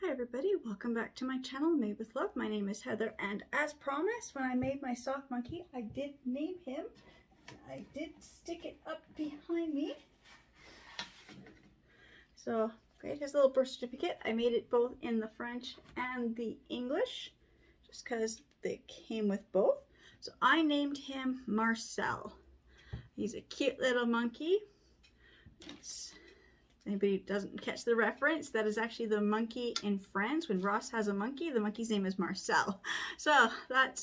Hi everybody, welcome back to my channel, Made with Love. My name is Heather, and as promised, when I made my sock monkey, I did name him. I did stick it up behind me. So, great, his little birth certificate. I made it both in the French and the English, just because they came with both. So I named him Marcel. He's a cute little monkey. Anybody doesn't catch the reference, that is actually the monkey in Friends. When Ross has a monkey, the monkey's name is Marcel. So I thought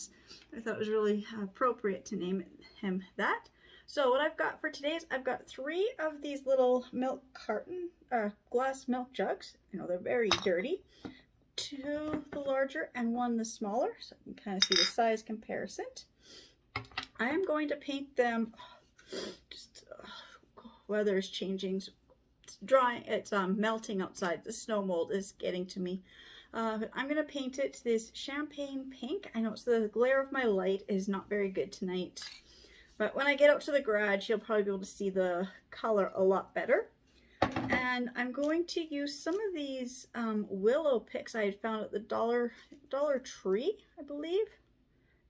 it was really appropriate to name him that. So what I've got for today is I've got 3 of these little milk carton, glass milk jugs. You know, they're very dirty. 2 the larger and 1 the smaller, so you can kind of see the size comparison. I am going to paint them, weather is changing. It's dry, it's melting outside. The snow mold is getting to me. But I'm going to paint it this champagne pink. I know it's the glare of my light is not very good tonight. But when I get out to the garage, you'll probably be able to see the color a lot better. And I'm going to use some of these willow picks I had found at the Dollar Tree, I believe.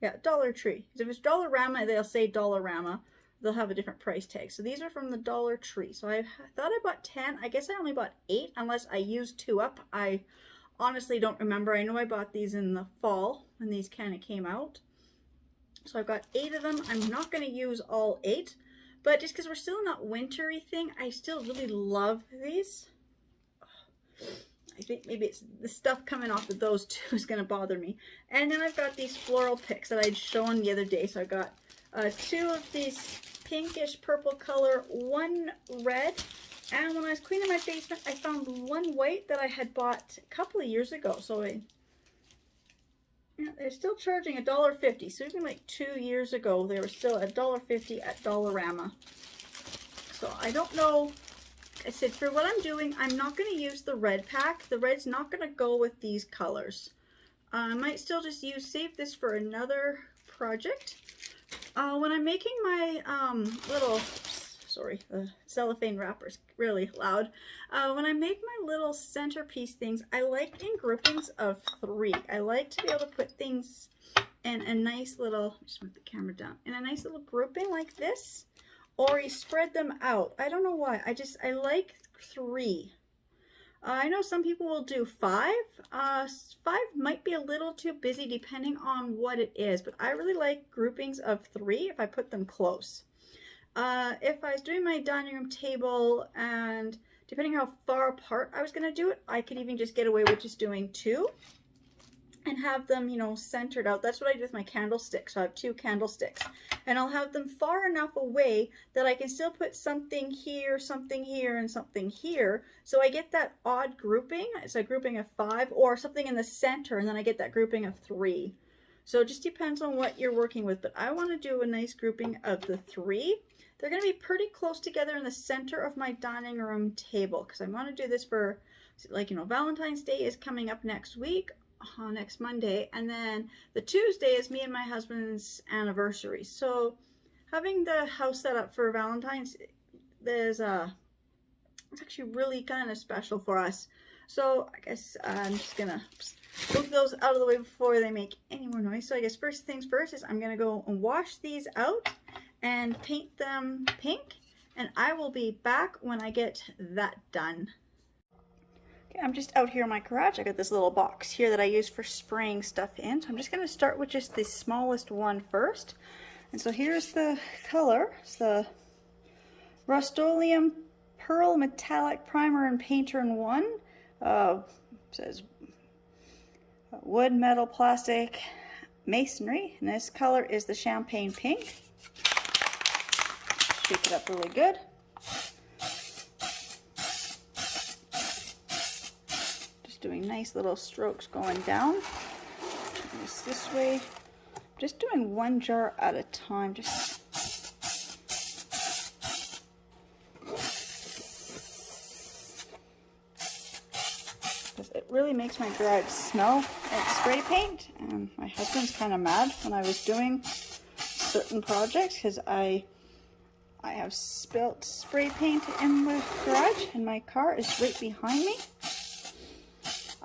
Yeah, Dollar Tree. If it's Dollarama, they'll say Dollarama. They'll have a different price tag. So these are from the Dollar Tree. So I thought I bought 10. I guess I only bought 8 unless I used 2 up. I honestly don't remember. I know I bought these in the fall when these kind of came out. So I've got 8 of them. I'm not going to use all 8. But just because we're still in that wintry thing, I still really love these. I think maybe it's the stuff coming off of those 2 is going to bother me. And then I've got these Floral Picks that I'd shown the other day. So I got 2 of these pinkish purple color, 1 red, and when I was cleaning my basement, I found 1 white that I had bought a couple of years ago. So they're still charging $1.50. So even like 2 years ago, they were still $1.50 at Dollarama. So I don't know. I said for what I'm doing, I'm not going to use the red pack. The red's not going to go with these colors. I might still just save this for another project. When I'm making my the cellophane wrapper's really loud. When I make my little centerpiece things, I like in groupings of 3. I like to be able to put things in a nice little, just move the camera down, in a nice little grouping like this, or you spread them out. I don't know why, I like 3. I know some people will do 5. 5 might be a little too busy depending on what it is, but I really like groupings of 3 if I put them close. If I was doing my dining room table and depending how far apart I was going to do it, I could even just get away with just doing 2 and have them, you know, centered out. That's what I do with my candlesticks. So I have 2 candlesticks and I'll have them far enough away that I can still put something here, and something here. So I get that odd grouping. It's a grouping of 5 or something in the center, and then I get that grouping of 3. So it just depends on what you're working with, but I want to do a nice grouping of the 3. They're going to be pretty close together in the center of my dining room table because I want to do this for, like, you know, Valentine's Day is coming up next week. Next Monday, and then the Tuesday is me and my husband's anniversary. So having the house set up for Valentine's, it's actually really kind of special for us. So I guess I'm just gonna move those out of the way before they make any more noise. So I guess first things first is I'm gonna go and wash these out and paint them pink, and I will be back when I get that done. I'm just out here in my garage. I got this little box here that I use for spraying stuff in. So I'm just going to start with just the smallest one first. And so here's the color. It's the Rust-Oleum Pearl Metallic Primer and Painter in 1. Says wood, metal, plastic, masonry. And this color is the champagne pink. Shake it up really good. Doing nice little strokes going down. This way. Just doing 1 jar at a time. Just because it really makes my garage smell like spray paint. And my husband's kind of mad when I was doing certain projects because I have spilt spray paint in the garage and my car is right behind me.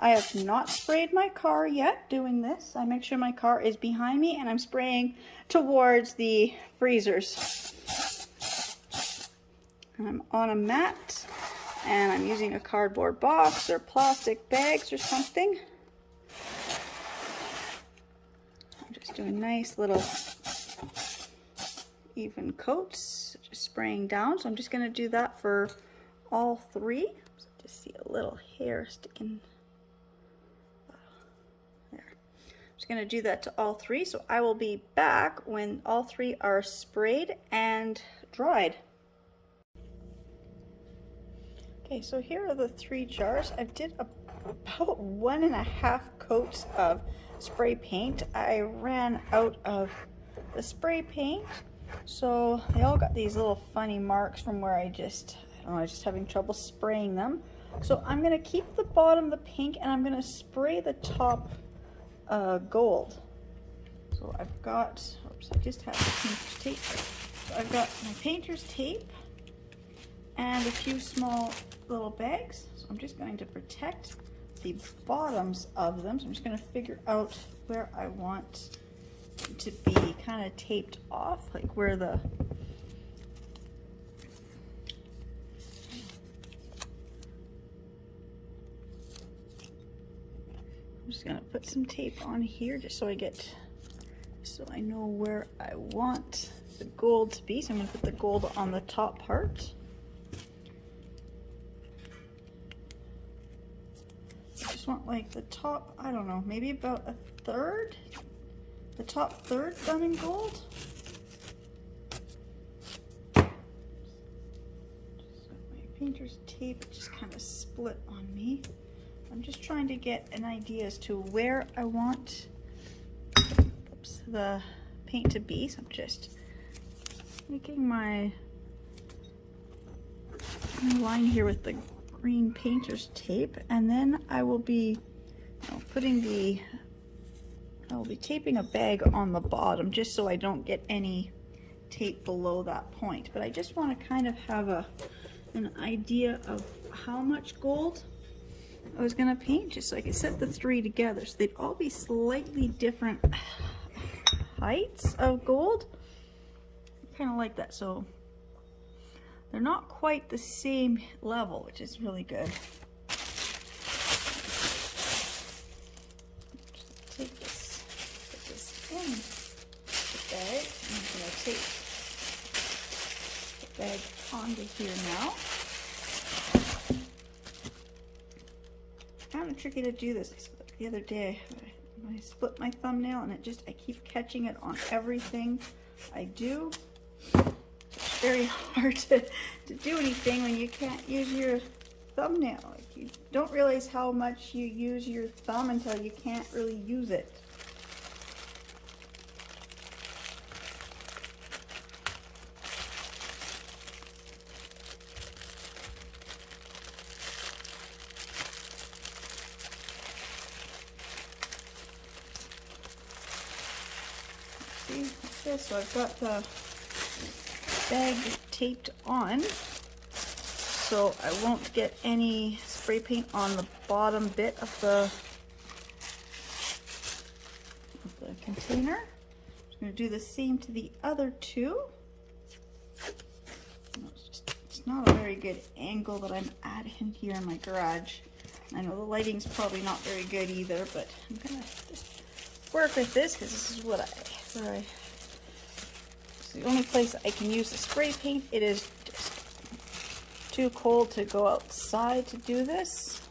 I have not sprayed my car yet doing this. I make sure my car is behind me and I'm spraying towards the freezers. And I'm on a mat and I'm using a cardboard box or plastic bags or something. I'm just doing nice little even coats, just spraying down. So I'm just going to do that for all three. So just see a little hair sticking. There. I'm just going to do that to all three. So I will be back when all three are sprayed and dried. Okay, so here are the 3 jars. I did about 1.5 coats of spray paint. I ran out of the spray paint. So they all got these little funny marks from where I don't know, I was just having trouble spraying them. So I'm going to keep the bottom the pink and I'm going to spray the top gold. So I've got, oops, I just have the painter's tape. So I've got my painter's tape and a few small little bags. So I'm just going to protect the bottoms of them. So I'm just going to figure out where I want to be kind of taped off, like where the I'm just gonna put some tape on here just so I know where I want the gold to be. So I'm gonna put the gold on the top part. I just want like the top, I don't know, maybe about a third. The top third done in gold. So my painter's tape just kind of split on me. I'm just trying to get an idea as to where I want the paint to be. So I'm just making my line here with the green painter's tape, and then I will be I'll be taping a bag on the bottom just so I don't get any tape below that point. But I just want to kind of have an idea of how much gold I was going to paint, just so I could set the 3 together. So they'd all be slightly different heights of gold. I kind of like that. So they're not quite the same level, which is really good. Take this, put this in the bag. I'm going to take the bag onto here now. Kind of tricky to do this. The other day I split my thumbnail and I keep catching it on everything I do. It's very hard to do anything when you can't use your thumbnail. Like, you don't realize how much you use your thumb until you can't really use it. See, like this. So I've got the bag taped on, so I won't get any spray paint on the bottom bit of the container. I'm going to do the same to the other 2. It's not a very good angle that I'm at in here in my garage. I know the lighting's probably not very good either, but I'm going to just work with this because this is it's the only place I can use the spray paint. It is just too cold to go outside to do this.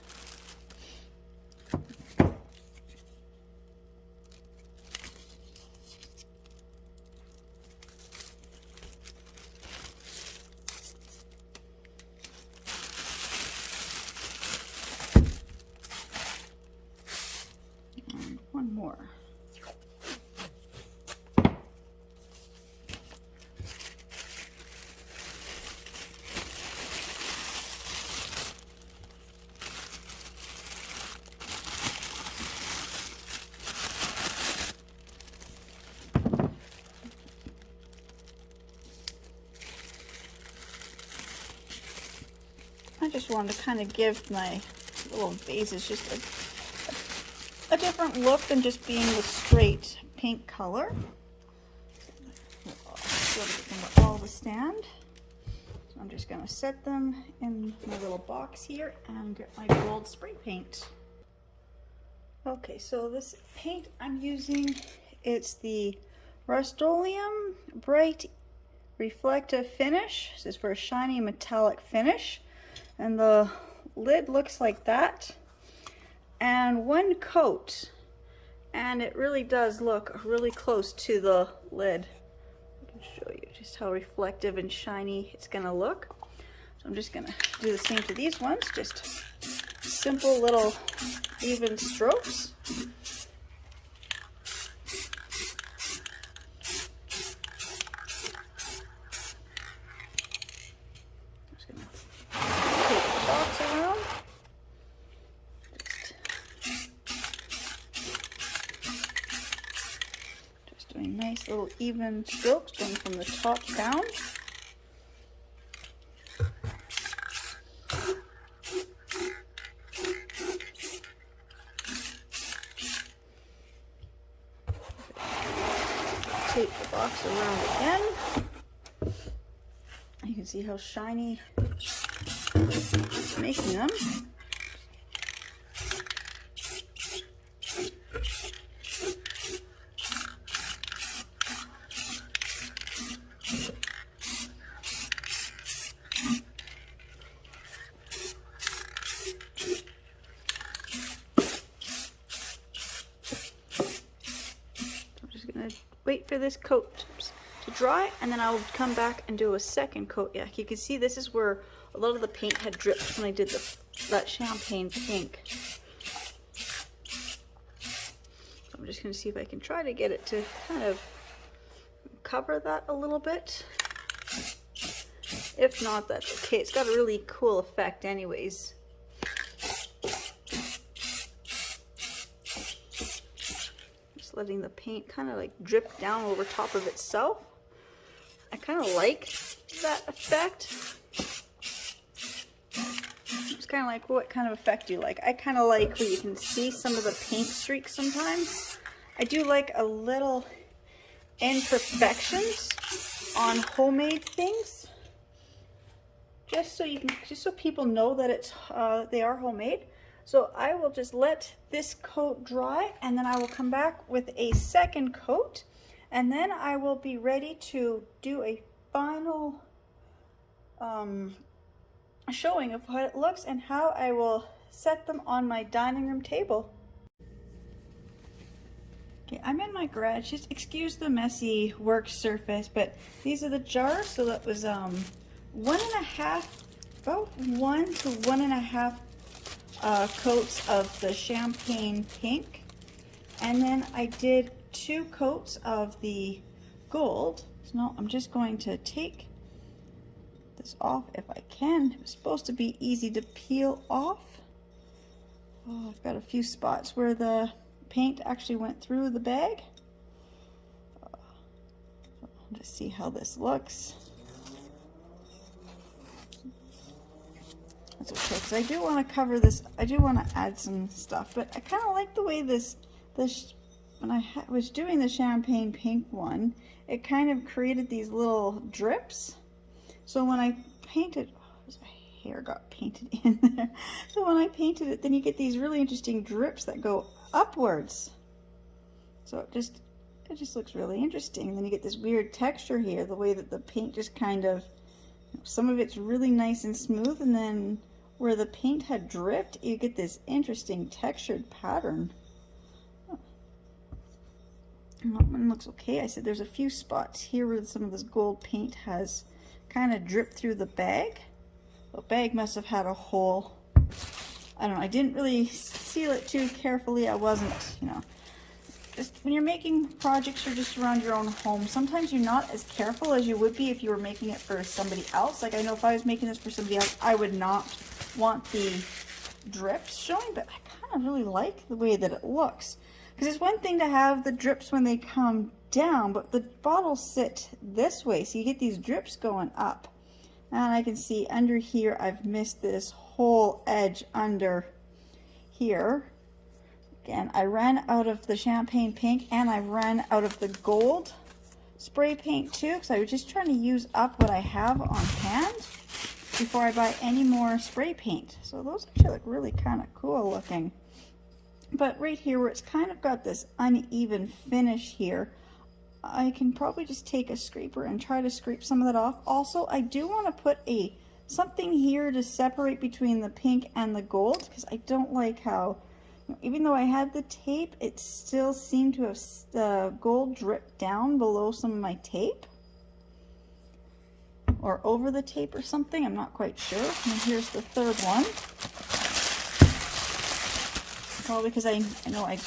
And one more. I just wanted to kind of give my little vases just a different look than just being the straight pink color. So to all the stand. So I'm just going to set them in my little box here and get my gold spray paint. Okay, so this paint I'm using, it's the Rust-Oleum Bright Reflective Finish. This is for a shiny metallic finish. And the lid looks like that. And one coat. And it really does look really close to the lid. I can show you just how reflective and shiny it's going to look. So I'm just going to do the same to these ones. Just simple little even strokes. Just going to take the box around. Just doing nice little even strokes going from the top down. Take the box around again. You can see how shiny it's making them. Wait for this coat to dry, and then I'll come back and do a second coat. Yeah, you can see this is where a lot of the paint had dripped when I did that champagne pink. So I'm just going to see if I can try to get it to kind of cover that a little bit. If not, that's okay. It's got a really cool effect anyways. Letting the paint kind of like drip down over top of itself. I kind of like that effect. It's kind of like, what kind of effect do you like? I kind of like where you can see some of the paint streaks sometimes. I do like a little imperfections on homemade things, just so people know that it's they are homemade. So I will just let this coat dry, and then I will come back with a second coat, and then I will be ready to do a final showing of how it looks and how I will set them on my dining room table. Okay, I'm in my garage. Just excuse the messy work surface, but these are the jars. So that was about 1 to 1.5 coats of the champagne pink, and then I did 2 coats of the gold. So now I'm just going to take this off if I can. It's supposed to be easy to peel off. Oh, I've got a few spots where the paint actually went through the bag. I'll just see how this looks. That's okay, because I do want to cover this. I do want to add some stuff, but I kind of like the way this when I was doing the champagne pink one, it kind of created these little drips. So when I painted, my hair got painted in there. So when I painted it, then you get these really interesting drips that go upwards. So it just looks really interesting. And then you get this weird texture here, the way that the paint just kind of, some of it's really nice and smooth, and then where the paint had dripped, you get this interesting textured pattern. Oh. That one looks okay. I said there's a few spots here where some of this gold paint has kind of dripped through the bag. The bag must have had a hole. I don't know. I didn't really seal it too carefully. I wasn't, just when you're making projects or just around your own home, sometimes you're not as careful as you would be if you were making it for somebody else. Like I know if I was making this for somebody else, I would not want the drips showing, but I kind of really like the way that it looks. Because it's one thing to have the drips when they come down, but the bottles sit this way, so you get these drips going up. And I can see under here, I've missed this whole edge under here. Again, I ran out of the champagne pink and I ran out of the gold spray paint too, because I was just trying to use up what I have on hand before I buy any more spray paint. So those actually look really kind of cool looking. But right here where it's kind of got this uneven finish here, I can probably just take a scraper and try to scrape some of that off. Also, I do want to put something here to separate between the pink and the gold, because I don't like how, even though I had the tape, it still seemed to have the gold dripped down below some of my tape. Or over the tape or something, I'm not quite sure. And here's the third one. Probably because I know I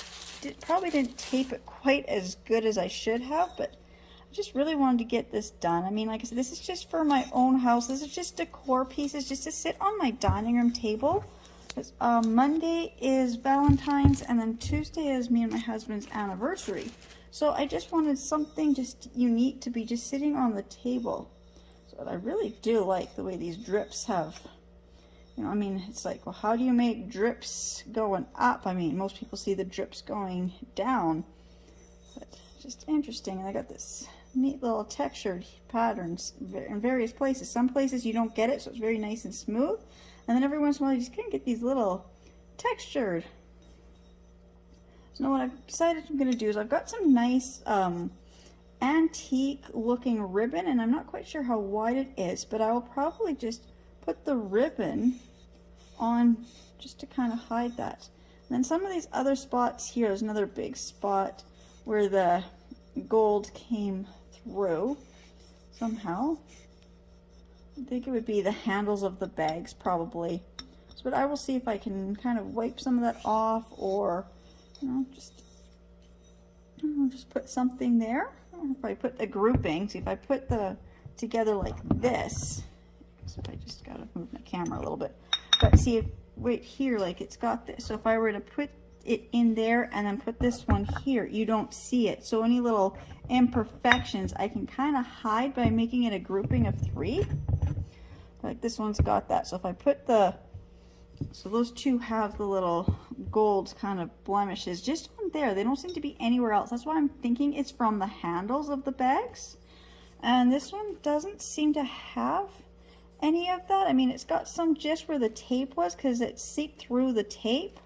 probably didn't tape it quite as good as I should have, but I just really wanted to get this done. I mean, like I said, this is just for my own house. This is just decor pieces just to sit on my dining room table. Monday is Valentine's, and then Tuesday is me and my husband's anniversary. So I just wanted something just unique to be just sitting on the table. So I really do like the way these drips have, I mean, it's like, well, how do you make drips going up? I mean, most people see the drips going down, but just interesting. And I got this neat little textured patterns in various places. Some places you don't get it, so it's very nice and smooth. And then every once in a while, you just kind of get these little textured. So now what I've decided I'm going to do is I've got some nice antique looking ribbon, and I'm not quite sure how wide it is, but I will probably just put the ribbon on just to kind of hide that. And then some of these other spots here, there's another big spot where the gold came through somehow. I think it would be the handles of the bags probably. So, but I will see if I can kind of wipe some of that off, or just put something there. Or if I put the grouping, see if I put the together like this. So I just gotta move my camera a little bit. But see if right here, like it's got this. So if I were to put it in there and then put this one here, you don't see it. So any little imperfections I can kind of hide by making it a grouping of 3. Like this one's got that. So if I put so those two have the little gold kind of blemishes just on there. They don't seem to be anywhere else. That's why I'm thinking it's from the handles of the bags. And this one doesn't seem to have any of that. I mean, it's got some just where the tape was because it seeped through the tape.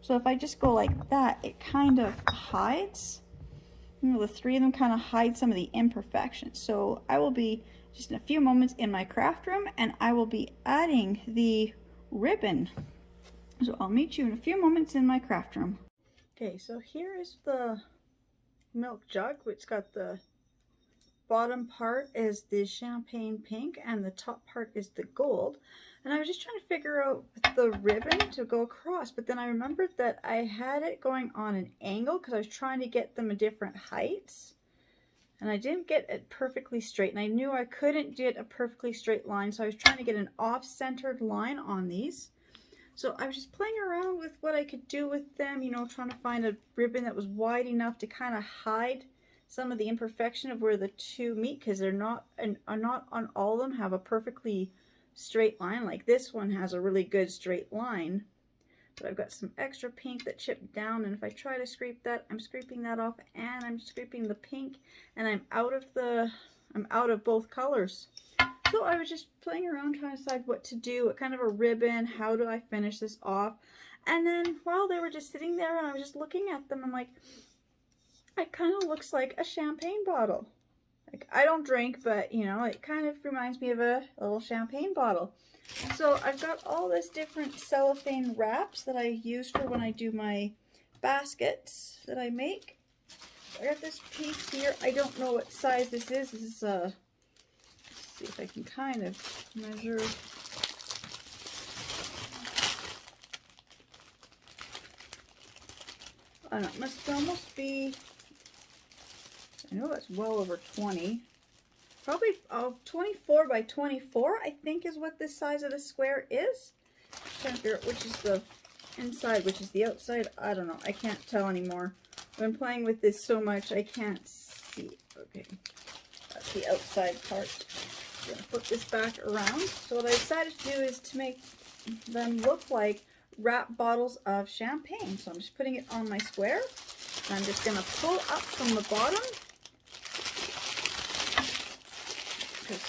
So if I just go like that, it kind of hides. The 3 of them kind of hide some of the imperfections. So I will be just in a few moments in my craft room, and I will be adding the ribbon. So I'll meet you in a few moments in my craft room. Okay, so here is the milk jug, which got the bottom part is the champagne pink and the top part is the gold. And I was just trying to figure out the ribbon to go across, but then I remembered that I had it going on an angle because I was trying to get them at different heights. And I didn't get it perfectly straight, and I knew I couldn't get a perfectly straight line, so I was trying to get an off-centered line on these. So I was just playing around with what I could do with them, trying to find a ribbon that was wide enough to kind of hide some of the imperfection of where the two meet, because they're not on all of them have a perfectly straight line. Like this one has a really good straight line. But I've got some extra pink that chipped down, and if I try to scrape that, I'm scraping that off, and I'm scraping the pink, and I'm out of both colors. So I was just playing around trying to decide what to do, what kind of a ribbon, how do I finish this off. And then while they were just sitting there and I was just looking at them, I'm like, it kind of looks like a champagne bottle. Like, I don't drink, but it kind of reminds me of a little champagne bottle. So I've got all this different cellophane wraps that I use for when I do my baskets that I make. I got this piece here. I don't know what size this is. This is let's see if I can kind of measure. I don't know, it must almost be, I know that's well over 20. Probably 24 by 24, I think, is what this size of the square is. I'm trying to figure out which is the inside, which is the outside. I don't know. I can't tell anymore. I've been playing with this so much, I can't see. Okay, that's the outside part. I'm going to flip this back around. So what I decided to do is to make them look like wrap bottles of champagne. So I'm just putting it on my square. And I'm just going to pull up from the bottom. Just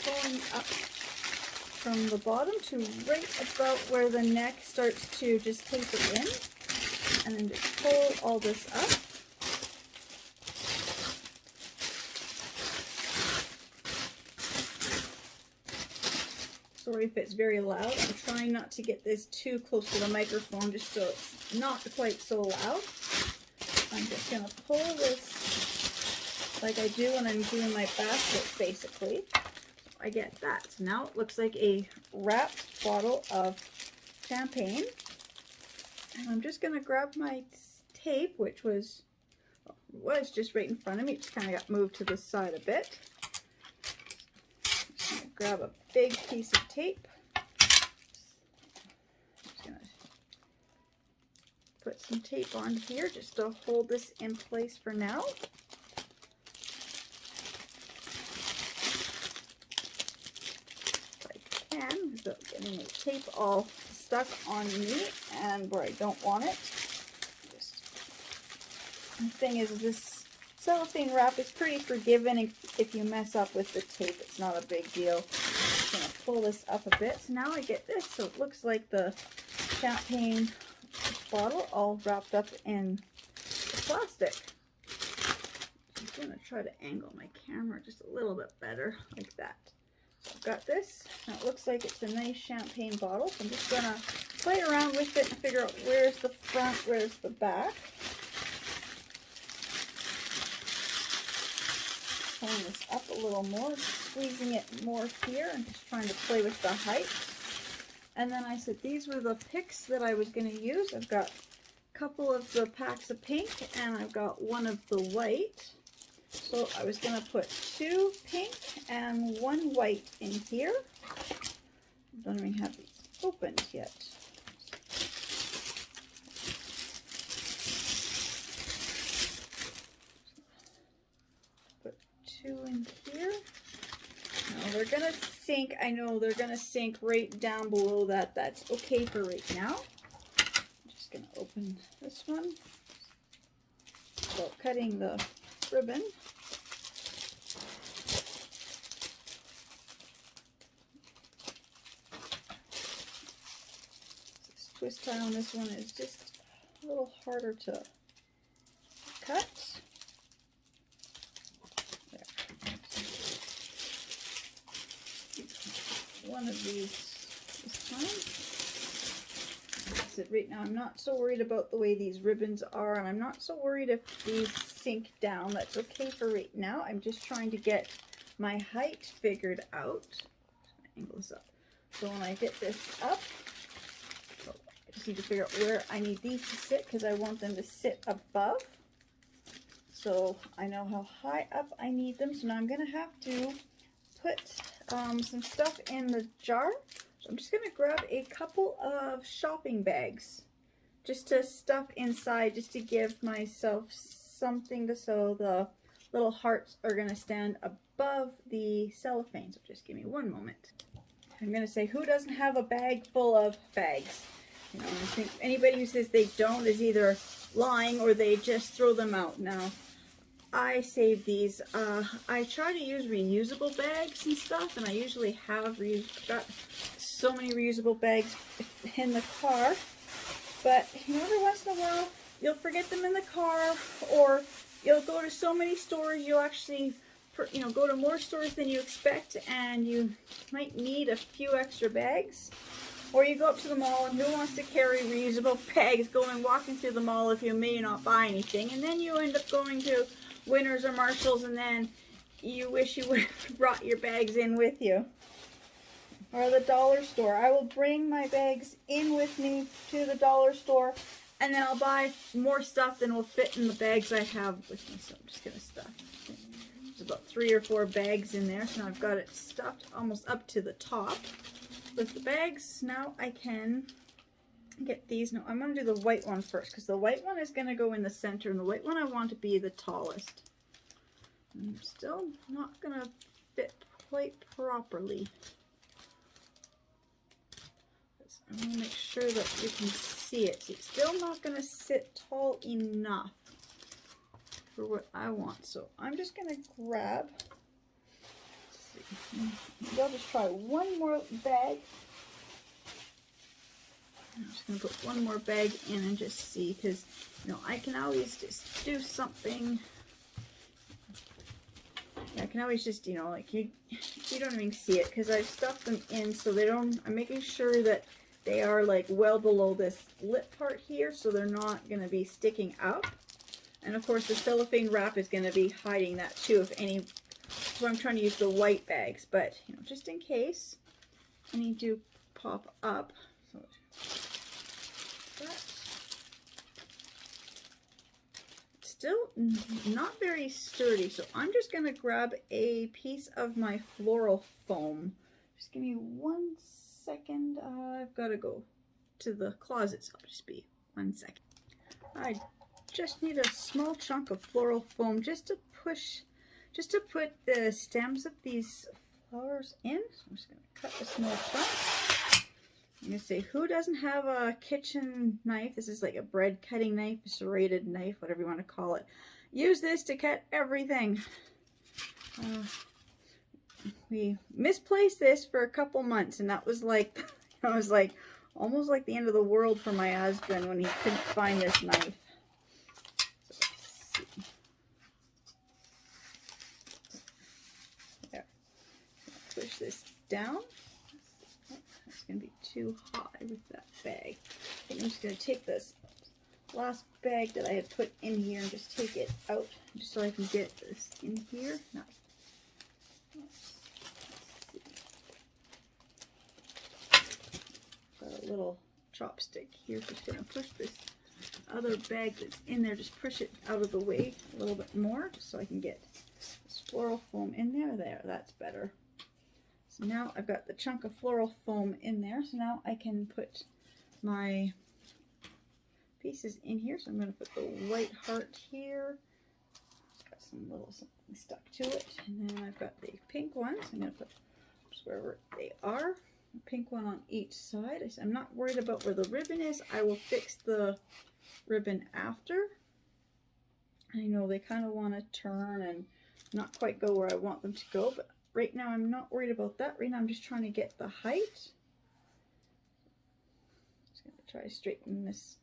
pulling up from the bottom to right about where the neck starts to just taper in. And then just pull all this up. Sorry if it's very loud. I'm trying not to get this too close to the microphone just so it's not quite so loud. I'm just going to pull this like I do when I'm doing my basket, basically. I get that. So now it looks like a wrapped bottle of champagne. And I'm just going to grab my tape, which was just right in front of me. It just kind of got moved to the side a bit. Just going to grab a big piece of tape. Just going to put some tape on here just to hold this in place for now. If I can, without getting the tape all stuck on me and where I don't want it. The thing is, this cellophane wrap is pretty forgiving if you mess up with the tape. It's not a big deal. I'm just going to pull this up a bit. So now I get this. So it looks like the champagne bottle all wrapped up in the plastic. I'm going to try to angle my camera just a little bit better, like that. So I've got this. Now it looks like it's a nice champagne bottle. So I'm just going to play around with it and figure out where's the front, where's the back. Pulling this up a little more, squeezing it more here, and just trying to play with the height. And then I said these were the picks that I was going to use. I've got a couple of the packs of pink, and I've got one of the white. So I was going to put 2 pink and 1 white in here. I don't even have these opened yet. Put 2 in here. Now they're going to sink. I know they're going to sink right down below that. That's okay for right now. I'm just going to open this one. So cutting the ribbon. This twist tie on this one is just a little harder to cut. There. One of these this time. Right now I'm not so worried about the way these ribbons are, and I'm not so worried if these sink down. That's okay for right now. I'm just trying to get my height figured out. Angle this up. So when I get this up, I just need to figure out where I need these to sit because I want them to sit above. So I know how high up I need them. So now I'm going to have to put some stuff in the jar. So I'm just going to grab a couple of shopping bags just to stuff inside, just to give myself something to sew. The little hearts are going to stand above the cellophane. So just give me one moment. I'm going to say, who doesn't have a bag full of bags? You know, I think anybody who says they don't is either lying or they just throw them out. Now, I save these. I try to use reusable bags and stuff, and I usually have got so many reusable bags in the car. But you know, every once in a while, you'll forget them in the car, or you'll go to so many stores, you'll actually, you know, go to more stores than you expect, and you might need a few extra bags. Or you go up to the mall, and who wants to carry reusable bags walking through the mall if you may not buy anything, and then you end up going to Winners or Marshalls, and then you wish you would have brought your bags in with you. Or the dollar store. I will bring my bags in with me to the dollar store, and then I'll buy more stuff than will fit in the bags I have with me. So I'm just going to stuff. There's about 3 or 4 bags in there, so now I've got it stuffed almost up to the top with the bags. Now I can get these. No, I'm going to do the white one first, because the white one is going to go in the center, and the white one I want to be the tallest. I'm still not going to fit quite properly. I want to make sure that you can see it. It's still not going to sit tall enough for what I want. So I'm just going to grab, maybe I'll just try one more bag. I'm just going to put one more bag in and just see, because, you know, I can always just do something. I can always just, you know, like you don't even see it because I've stuffed them in so they don't, I'm making sure that they are like well below this lip part here so they're not going to be sticking up. And of course the cellophane wrap is going to be hiding that too if any, so I'm trying to use the white bags, but you know, just in case any do pop up. So that. Still not very sturdy, so I'm just going to grab a piece of my floral foam. Just give me 1 second. I've got to go to the closet, so I'll just be 1 second. I just need a small chunk of floral foam just to put the stems of these flowers in. So I'm just going to cut a small chunk. I'm going to say, who doesn't have a kitchen knife? This is like a bread cutting knife, a serrated knife, whatever you want to call it. Use this to cut everything. We misplaced this for a couple months, and that was like, I was like, almost like the end of the world for my husband when he couldn't find this knife. So let's see. There. Push this down. It's going to be too high with that bag. I think I'm just going to take this last bag that I had put in here and just take it out just so I can get this in here. No. Got a little chopstick here. Just going to push this other bag that's in there, just push it out of the way a little bit more just so I can get this floral foam in there. There, that's better. So now I've got the chunk of floral foam in there, so now I can put my pieces in here. So I'm going to put the white heart here. It's got some little something stuck to it. And then I've got the pink ones. I'm going to put just wherever they are. A pink one on each side. I'm not worried about where the ribbon is. I will fix the ribbon after. I know they kind of want to turn and not quite go where I want them to go, but right now I'm not worried about that. Right now I'm just trying to get the height. Just going to try to straighten this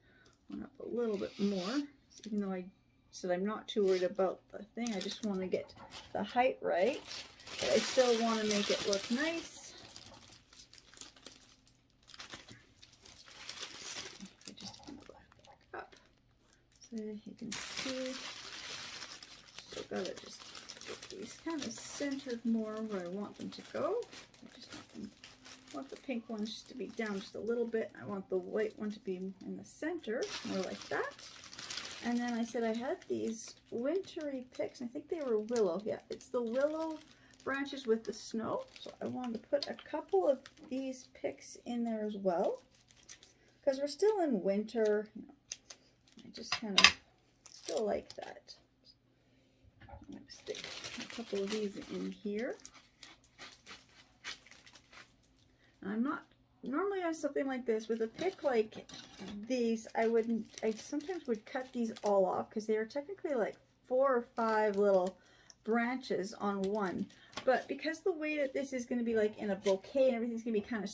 one up a little bit more. Even though I said I'm not too worried about the thing, I just want to get the height right. But I still want to make it look nice. I just kind of back up so you can see. So I've got to just get these kind of centered more where I want them to go. I just want the pink ones just to be down just a little bit. I want the white one to be in the center, more like that. And then I said I had these Wintery Picks. I think they were willow. Yeah, it's the willow branches with the snow. So I wanted to put a couple of these picks in there as well, because we're still in winter. You know, I just kind of still like that. I'm going to stick a couple of these in here. And I'm not normally on something like this with a pick like these. I sometimes would cut these all off because they are technically like 4 or 5 little branches on one. But because the way that this is going to be like in a bouquet and everything's going to be kind of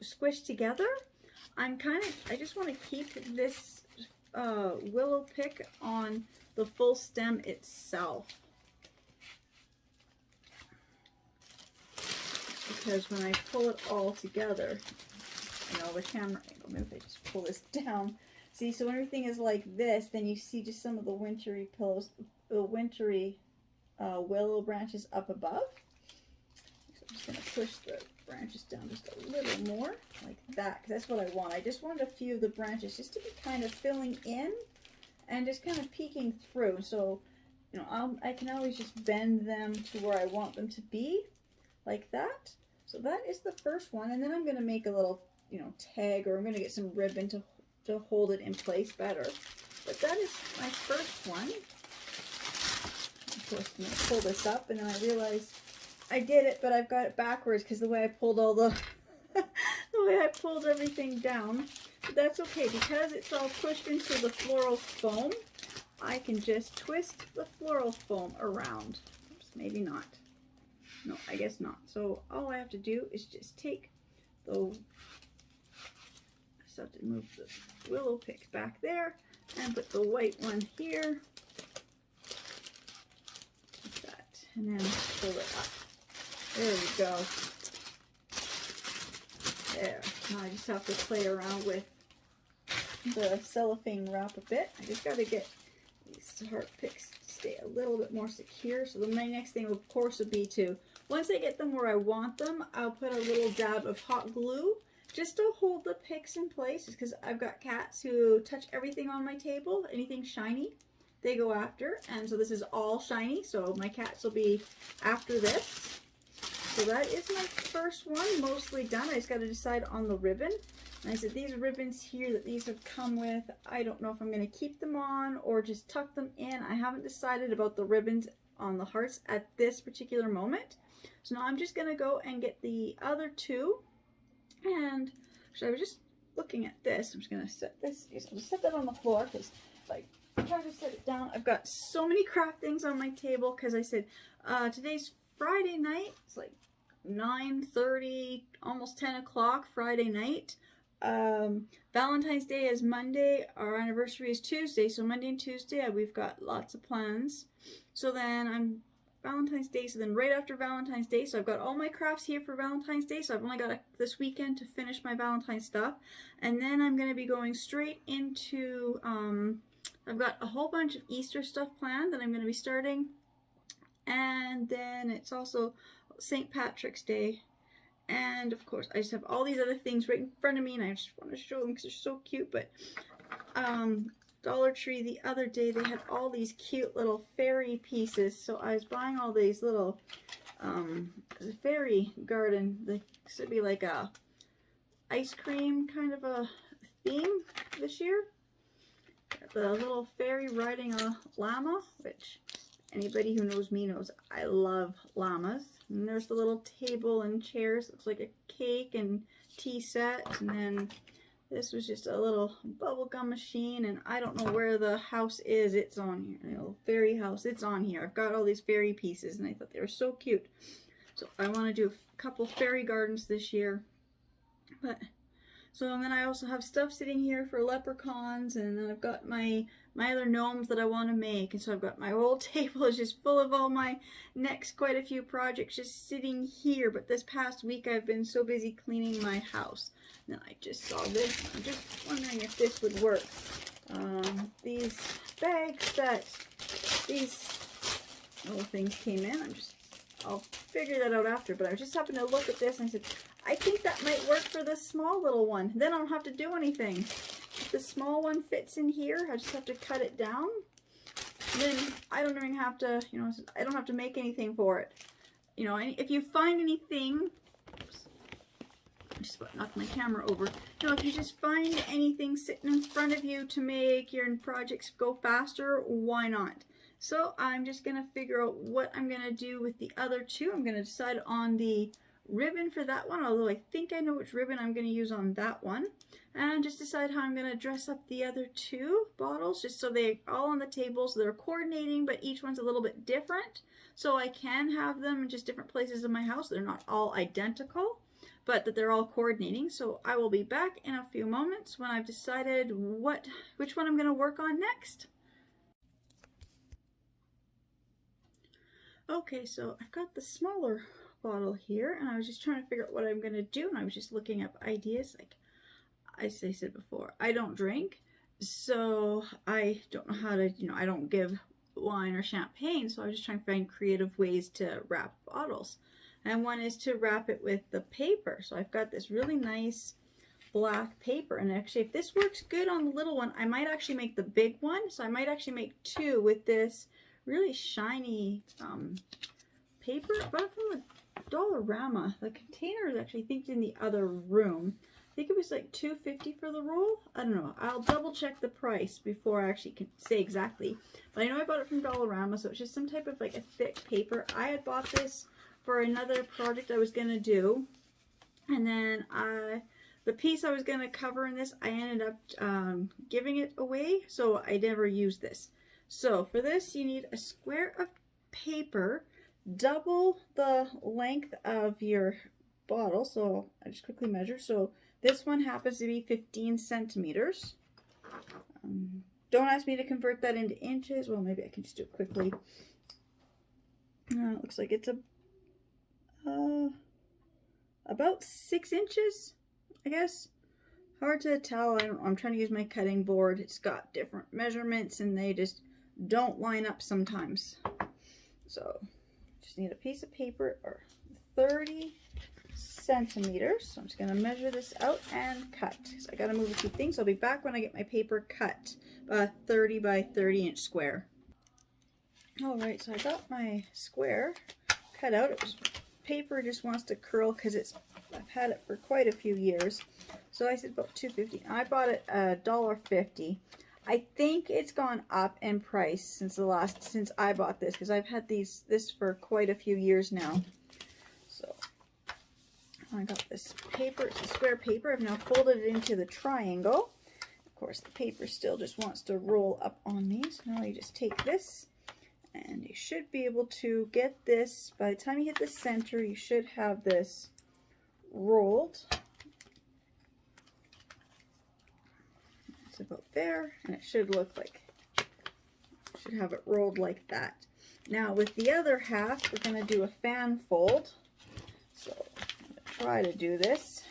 squished together, I just want to keep this willow pick on the full stem itself. Because when I pull it all together, you know, the camera angle, maybe if I just pull this down. See, so when everything is like this, then you see just some of the wintry pillows, the wintry willow branches up above. So I'm just going to push the branches down just a little more, like that, because that's what I want. I just wanted a few of the branches just to be kind of filling in and just kind of peeking through. So, you know, I can always just bend them to where I want them to be, like that. So that is the first one, and then I'm going to make a little, you know, tag, or I'm going to get some ribbon to hold it in place better. But that is my first one. Of course, I'm going to pull this up, and then I realize I did it, but I've got it backwards because the way I pulled all the the way I pulled everything down. But that's okay, because it's all pushed into the floral foam. I can just twist the floral foam around. Oops, maybe not. No, I guess not. So all I have to do is just take the, I just have to move the willow picks back there and put the white one here. Like that, and then pull it up. There we go. There. Now I just have to play around with the cellophane wrap a bit. I just got to get these heart picks to stay a little bit more secure. So my next thing, of course, would be to, once I get them where I want them, I'll put a little dab of hot glue just to hold the picks in place, because I've got cats who touch everything on my table. Anything shiny, they go after. And so this is all shiny, so my cats will be after this. So that is my first one, mostly done. I just got to decide on the ribbon. And I said these ribbons here that these have come with, I don't know if I'm going to keep them on or just tuck them in. I haven't decided about the ribbons on the hearts at this particular moment. So now I'm just going to go and get the other two. And actually, I was just looking at this. I'm just going to set this, I'll just set that on the floor, because if I try to set it down, I've got so many craft things on my table, because I said today's Friday night. It's like 9:30, almost 10 o'clock Friday night. Valentine's Day is Monday. Our anniversary is Tuesday. So Monday and Tuesday, we've got lots of plans. So then Valentine's Day. So then right after Valentine's Day, so I've got all my crafts here for Valentine's Day. So I've only got this weekend to finish my Valentine's stuff. And then I'm going to be going straight into, I've got a whole bunch of Easter stuff planned that I'm going to be starting. And then it's also St. Patrick's Day. And of course, I just have all these other things right in front of me, and I just want to show them because they're so cute. But Dollar Tree the other day, they had all these cute little fairy pieces. So I was buying all these little fairy garden. They should be like a ice cream kind of a theme this year. The little fairy riding a llama, which anybody who knows me knows I love llamas. And there's the little table and chairs. Looks like a cake and tea set. And then this was just a little bubblegum machine. And I don't know where the house is. It's on here. The little fairy house. It's on here. I've got all these fairy pieces, and I thought they were so cute. So I want to do a couple fairy gardens this year. But so, and then I also have stuff sitting here for leprechauns, and then I've got my other gnomes that I want to make. And so I've got my whole table is just full of all my quite a few projects just sitting here. But this past week I've been so busy cleaning my house. And then I just saw this. I'm just wondering if this would work. These bags that these little things came in. I'll figure that out after. But I just happened to look at this and I said, I think that might work for this small little one. Then I don't have to do anything. If the small one fits in here, I just have to cut it down. Then I don't even have to, I don't have to make anything for it. If you find anything, oops, I just knocked my camera over. If you just find anything sitting in front of you to make your projects go faster, why not? So I'm just going to figure out what I'm going to do with the other two. I'm going to decide on the ribbon for that one, although I think I know which ribbon I'm going to use on that one, and just decide how I'm going to dress up the other two bottles, just so they're all on the table, so they're coordinating, but each one's a little bit different, so I can have them in just different places in my house. They're not all identical, but that they're all coordinating. So I will be back in a few moments when I've decided which one I'm going to work on next. Okay, so I've got the smaller bottle here, and I was just trying to figure out what I'm going to do, and I was just looking up ideas. Like I said before, I don't drink, so I don't know how to, I don't give wine or champagne, so I was just trying to find creative ways to wrap bottles. And one is to wrap it with the paper. So I've got this really nice black paper, and actually if this works good on the little one, I might actually make the big one. So I might actually make two with this really shiny paper. I bought it from the Dollarama. The container is actually, I think, in the other room. I think it was like $2.50 for the roll. I don't know. I'll double check the price before I actually can say exactly. But I know I bought it from Dollarama, so it's just some type of like a thick paper. I had bought this for another project I was going to do. And then the piece I was going to cover in this, I ended up giving it away, so I never used this. So for this, you need a square of paper, double the length of your bottle. So I just quickly measure. So this one happens to be 15 centimeters. Don't ask me to convert that into inches. Well, maybe I can just do it quickly. It looks like it's about 6 inches, I guess. Hard to tell. I'm trying to use my cutting board. It's got different measurements and they just don't line up sometimes. So just need a piece of paper or 30 centimeters. So I'm just going to measure this out and cut. So I got to move a few things. I'll be back when I get my paper cut. 30 by 30 inch square. Alright, so I got my square cut out. It was, paper just wants to curl because I've had it for quite a few years. So I said about $2.50. I bought it $1.50. I think it's gone up in price since I bought this, because I've had this for quite a few years now. So I got this paper. It's a square paper. I've now folded it into the triangle. Of course, the paper still just wants to roll up on me. So now you just take this, and you should be able to get this. By the time you hit the center, you should have this rolled. About there, and it should look like, should have it rolled like that. Now with the other half, we're going to do a fan fold. So I'm going to try to do this.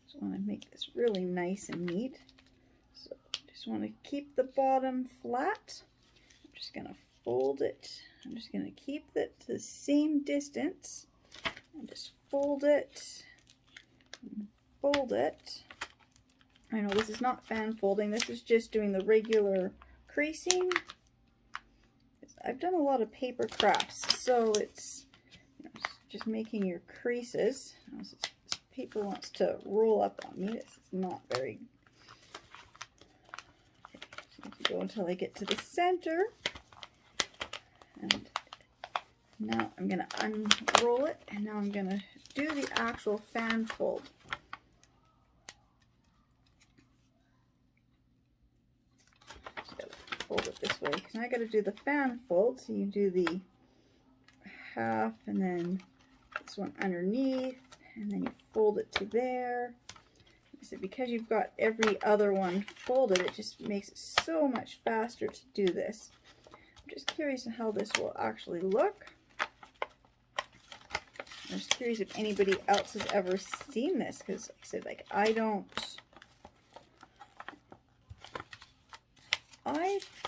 Just want to make this really nice and neat. So just want to keep the bottom flat. I'm just going to fold it. I'm just going to keep it to the same distance and just fold it and fold it. I know this is not fan folding, this is just doing the regular creasing. I've done a lot of paper crafts, so it's, just making your creases. This paper wants to roll up on me. This is not very, just need to go until I get to the center. And now I'm going to unroll it, and now I'm going to do the actual fan fold. Fold it this way, because I got to do the fan fold. So you do the half and then this one underneath, and then you fold it to there. So because you've got every other one folded, it just makes it so much faster to do this. I'm just curious how this will actually look. I'm just curious if anybody else has ever seen this, because like I said, like I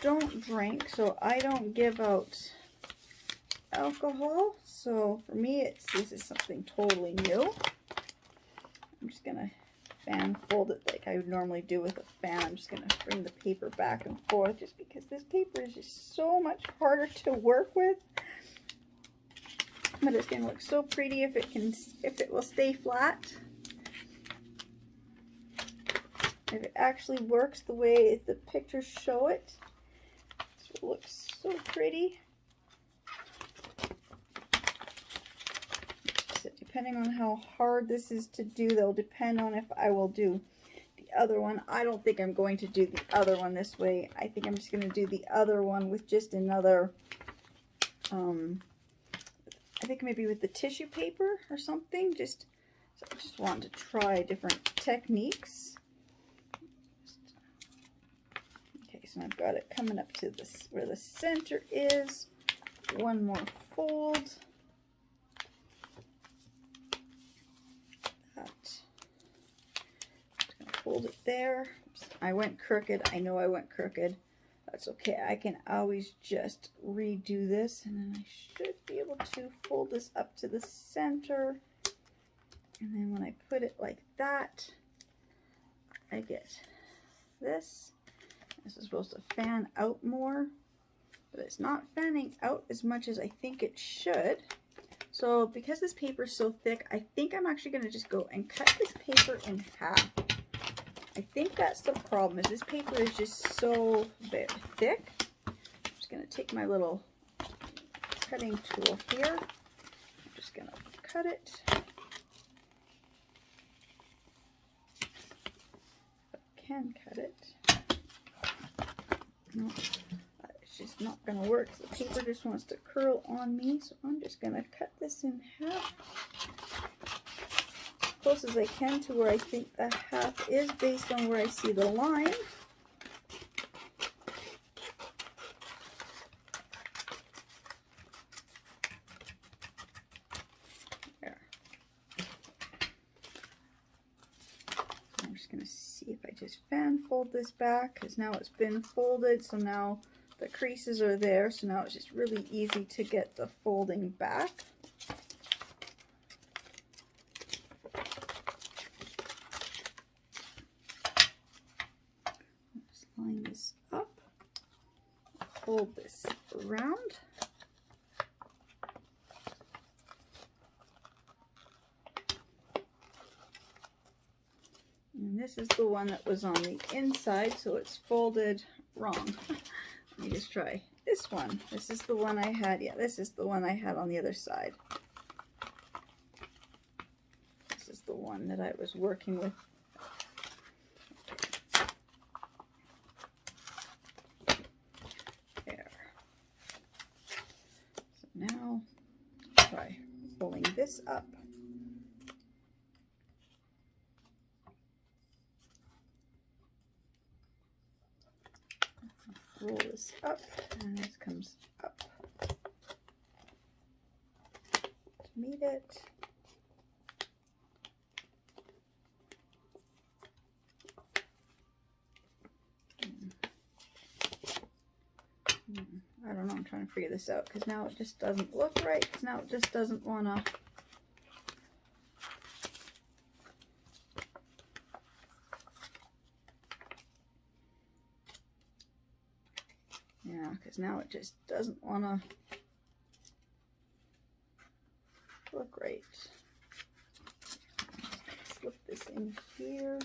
don't drink, so I don't give out alcohol. So for me, this is something totally new. I'm just gonna fan fold it like I would normally do with a fan. I'm just gonna bring the paper back and forth, just because this paper is just so much harder to work with. But it's gonna look so pretty if it will stay flat. If it actually works the way the pictures show it, it looks so pretty. So depending on how hard this is to do, that'll depend on if I will do the other one. I don't think I'm going to do the other one this way. I think I'm just going to do the other one with just another, I think maybe with the tissue paper or something. So I just want to try different techniques. So I've got it coming up to this where the center is. One more fold. That. I'm just going to hold it there. Oops. I went crooked. I know I went crooked. That's okay. I can always just redo this, and then I should be able to fold this up to the center. And then when I put it like that, I get this. This is supposed to fan out more, but it's not fanning out as much as I think it should. So because this paper is so thick, I think I'm actually going to just go and cut this paper in half. I think that's the problem, is this paper is just so very thick. I'm just going to take my little cutting tool here. I'm just going to cut it. can cut it. No, it's just not going to work. The paper just wants to curl on me, so I'm just going to cut this in half as close as I can to where I think the half is based on where I see the line. Fan fold this back because now it's been folded, so now the creases are there, so now it's just really easy to get the folding back. Just line this up, fold this around. And this is the one that was on the inside, so it's folded wrong. Let me just try this one. This is the one I had. Yeah, this is the one I had on the other side. This is the one that I was working with. There. So now, try pulling this up. Roll this up, and this comes up to meet it. I don't know, I'm trying to figure this out because now it just doesn't look right, because now it just doesn't want to. Yeah, because now it just doesn't want to look right. Slip this in here.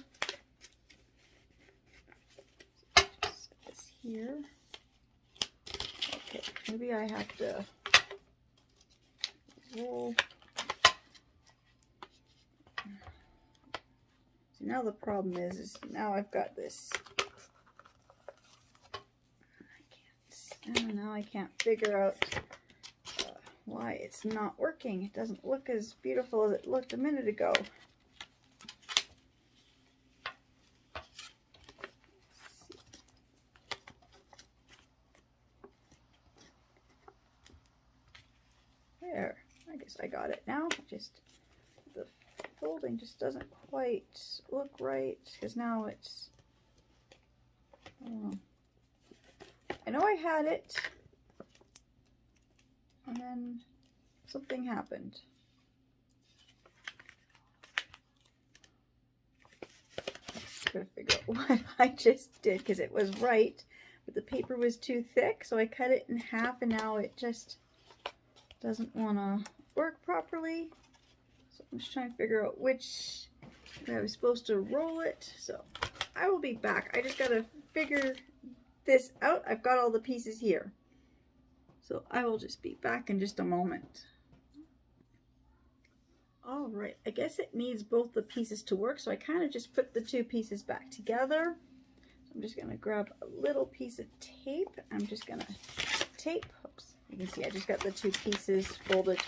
Just set this here. Okay, maybe I have to roll. So now the problem is now I've got this. And now I can't figure out why it's not working. It doesn't look as beautiful as it looked a minute ago. There, I guess I got it now. Just the folding just doesn't quite look right because now it's, I don't know. I know I had it, and then something happened. I'm gonna figure out what I just did because it was right, but the paper was too thick, so I cut it in half, and now it just doesn't want to work properly. So I'm just trying to figure out which way I was supposed to roll it. So I will be back. I just gotta figure this out. I've got all the pieces here, so I will just be back in just a moment. All right, I guess it needs both the pieces to work, so I kind of just put the two pieces back together. So I'm just going to grab a little piece of tape. I'm just going to tape. Oops, you can see I just got the two pieces folded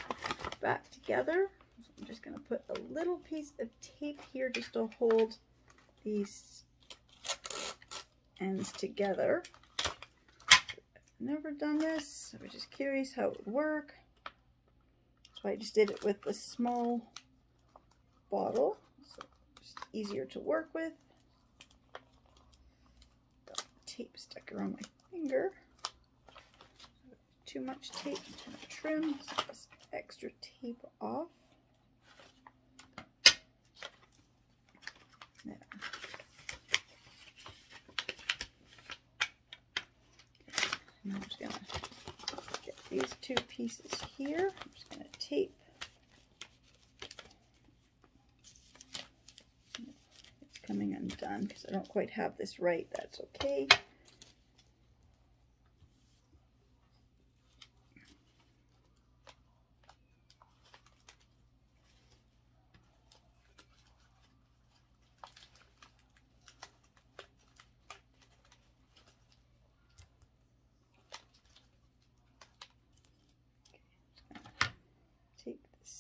back together. So I'm just going to put a little piece of tape here just to hold these ends together. I've never done this. I was just curious how it would work. So I just did it with the small bottle, so just easier to work with. Got tape stuck around my finger. Too much tape, I'm going to trim this extra tape off. There. Now I'm just going to get these two pieces here. I'm just going to tape. It's coming undone because I don't quite have this right. That's okay.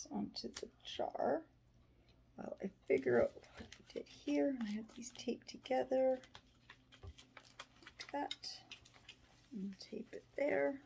this onto the jar while I figure out what I did here. I had these taped together like that, and tape it there.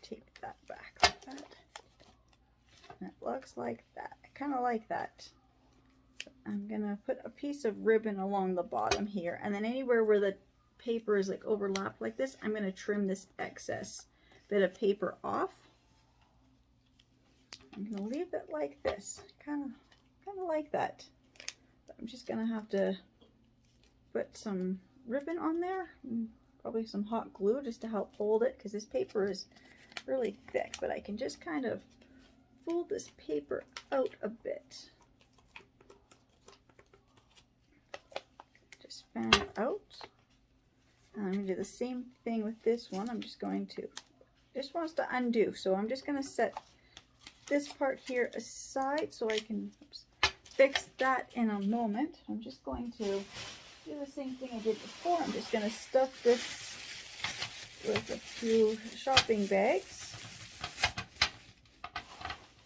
Tape that back like that. And it looks like that. I kind of like that. I'm gonna put a piece of ribbon along the bottom here, and then anywhere where the paper is like overlapped like this, I'm gonna trim this excess bit of paper off. I'm gonna leave it like this, kind of like that. But I'm just gonna have to put some ribbon on there, and probably some hot glue just to help hold it, because this paper is really thick. But I can just kind of fold this paper out a bit. Just fan it out. And I'm going to do the same thing with this one. I'm just going to, this wants to undo, so I'm just going to set this part here aside so I can fix that in a moment. I'm just going to do the same thing I did before. I'm just going to stuff this with a few shopping bags.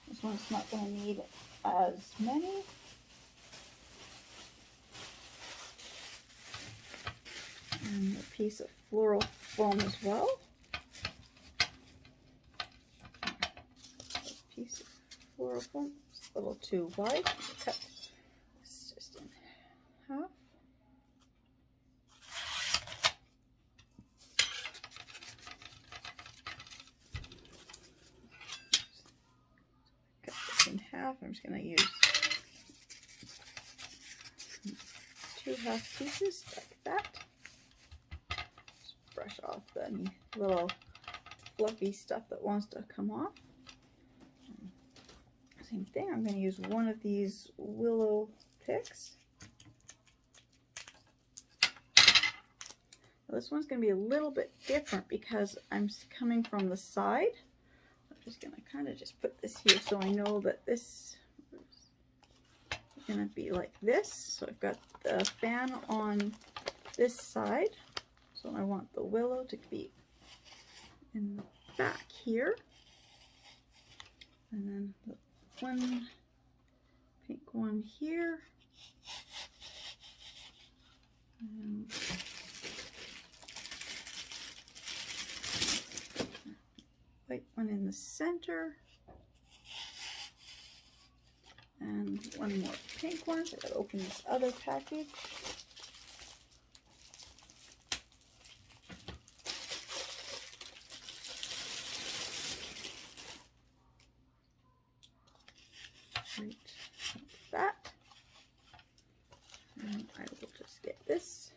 This one's not going to need as many. And a piece of floral foam as well. A piece of floral foam. It's a little too wide. Cut this just in half. Cut this in half. I'm just going to use 2 half pieces like that. Brush off the little fluffy stuff that wants to come off. Same thing, I'm going to use one of these willow picks. Now this one's going to be a little bit different because I'm coming from the side. I'm just going to kind of just put this here so I know that this is going to be like this. So I've got the fan on this side. So I want the willow to be in the back here. And then the one pink one here. And white one in the center. And one more pink one. So I gotta open this other package. Right, like that. And I will just get this.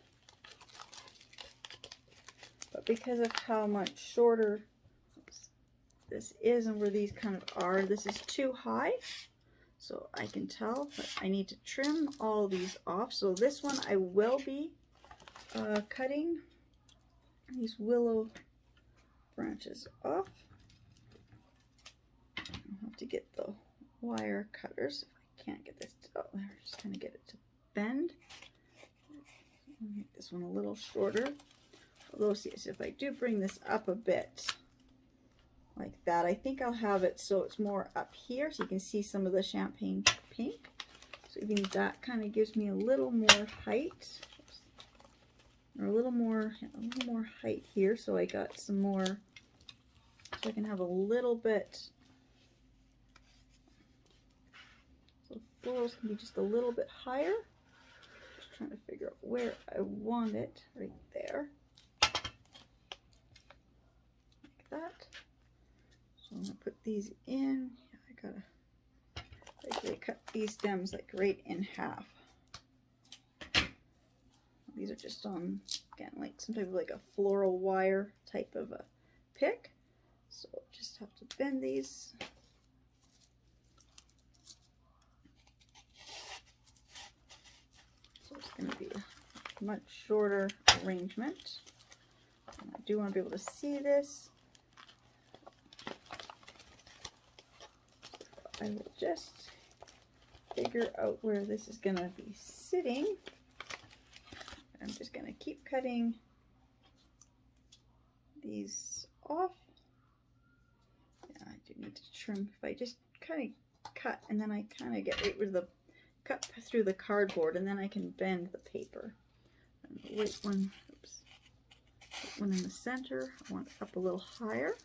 But because of how much shorter this is and where these kind of are, this is too high. So I can tell that I need to trim all these off. So this one I will be cutting these willow branches off. I'll have to get the wire cutters if I can't get this to, oh, there, just kind of get it to bend. I'll make this one a little shorter. Although, see, if I do bring this up a bit like that, I think I'll have it so it's more up here so you can see some of the champagne pink. So even that kind of gives me a little more height, or a little more height here. So I got some more, so I can have a little bit. So florals can be just a little bit higher. Just trying to figure out where I want it. Right there. Like that. So I'm going to put these in. Yeah, I gotta basically cut these stems like right in half. These are just on, again, like some type of like a floral wire type of a pick. So just have to bend these. So it's going to be a much shorter arrangement. And I do want to be able to see this. I will just figure out where this is going to be sitting. I'm just going to keep cutting these off. Yeah, I do need to trim. If I just kind of cut and then I kind of get right with the cut through the cardboard, and then I can bend the paper. And the white one, oops, one in the center. I want it up a little higher.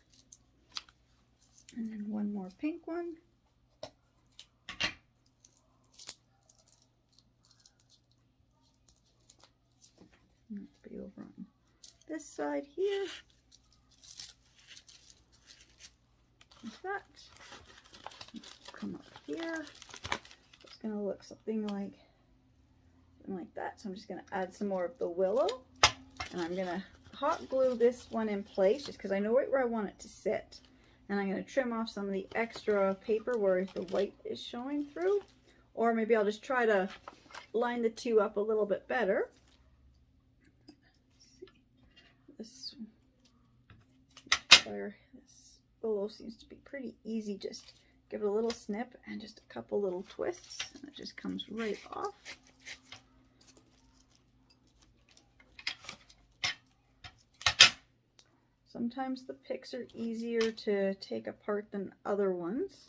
And then one more pink one. Let's be over on this side here. Like that. Come up here. It's going to look something like that. So I'm just going to add some more of the willow, and I'm going to hot glue this one in place just because I know right where I want it to sit. And I'm going to trim off some of the extra paper where the white is showing through, or maybe I'll just try to line the two up a little bit better. This willow seems to be pretty easy. Just give it a little snip and just a couple little twists, and it just comes right off. Sometimes the picks are easier to take apart than other ones.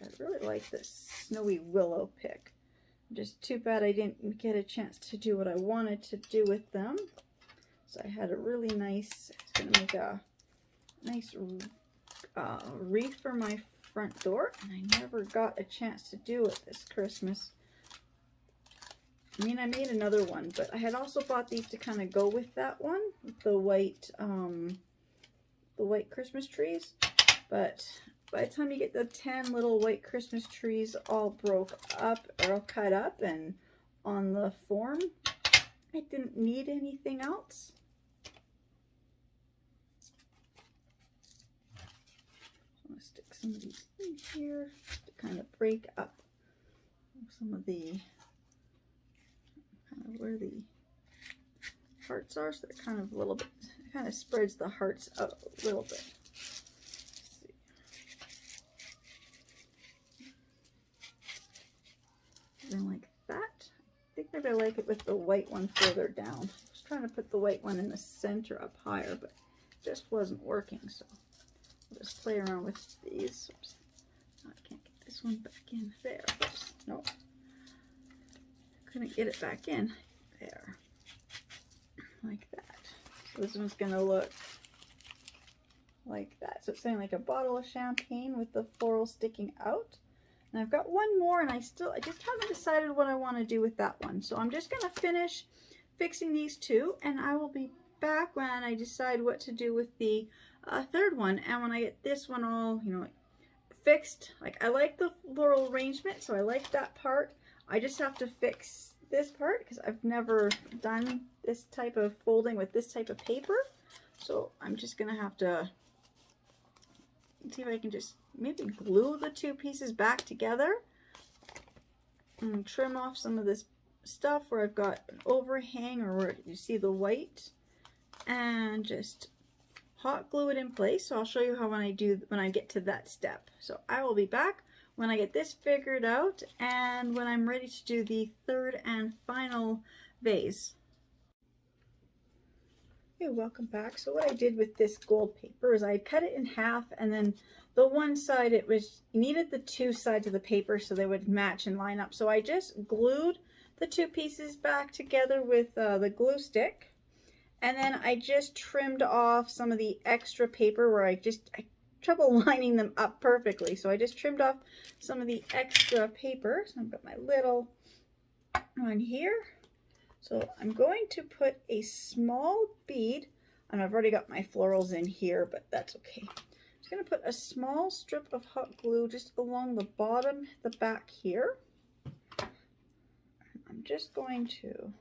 I really like this snowy willow pick. Just too bad I didn't get a chance to do what I wanted to do with them. So I had a really nice, it's going to make a nice wreath for my front door, and I never got a chance to do it this Christmas. I mean, I made another one, but I had also bought these to kind of go with that one, with the white Christmas trees. But by the time you get the 10 little white Christmas trees all broke up or all cut up and on the form, I didn't need anything else. I'm going to stick some of these in here to kind of break up some of the where the hearts are, so they're kind of a little bit, it kind of spreads the hearts out a little bit. Let's see. Then like that. I think maybe I like it with the white one further down. I was trying to put the white one in the center up higher, but it just wasn't working, so I'll just play around with these. Oops. Oh, I can't get this one back in there. Oops. No. Couldn't get it back in there like that. So this one's gonna look like that. So it's saying like a bottle of champagne with the floral sticking out. And I've got one more, and I just haven't decided what I want to do with that one. So I'm just gonna finish fixing these two, and I will be back when I decide what to do with the third one. And when I get this one all, you know, fixed, like I like the floral arrangement, so I like that part. I just have to fix this part because I've never done this type of folding with this type of paper. So I'm just going to have to see if I can just maybe glue the two pieces back together and trim off some of this stuff where I've got an overhang or where you see the white, and just hot glue it in place. So I'll show you how when I get to that step. So I will be back when I get this figured out and when I'm ready to do the third and final vase. Okay, welcome back. So what I did with this gold paper is I cut it in half, and then the one side, you needed the two sides of the paper so they would match and line up. So I just glued the two pieces back together with the glue stick, and then I just trimmed off some of the extra paper where I trouble lining them up perfectly. So I just trimmed off some of the extra paper. So I've got my little one here. So I'm going to put a small bead, and I've already got my florals in here, but that's okay. I'm just going to put a small strip of hot glue just along the bottom, the back here. I'm just going to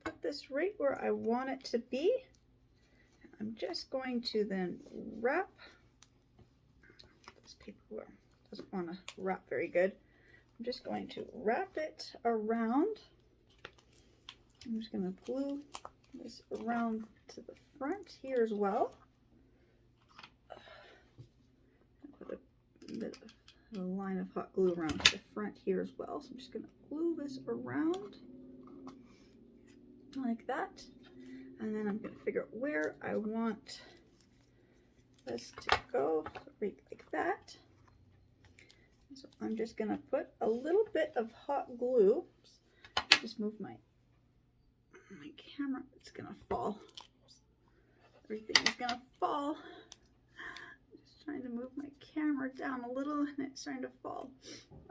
put this right where I want it to be. I'm just going to then wrap this paper. Doesn't want to wrap very good. I'm just going to wrap it around. I'm just going to glue this around to the front here as well. Put a bit of a line of hot glue around to the front here as well. So I'm just going to glue this around like that. And then I'm going to figure out where I want this to go, so right like that. So I'm just going to put a little bit of hot glue. Just move my camera. It's going to fall. Everything is going to fall. Just trying to move my camera down a little and it's starting to fall.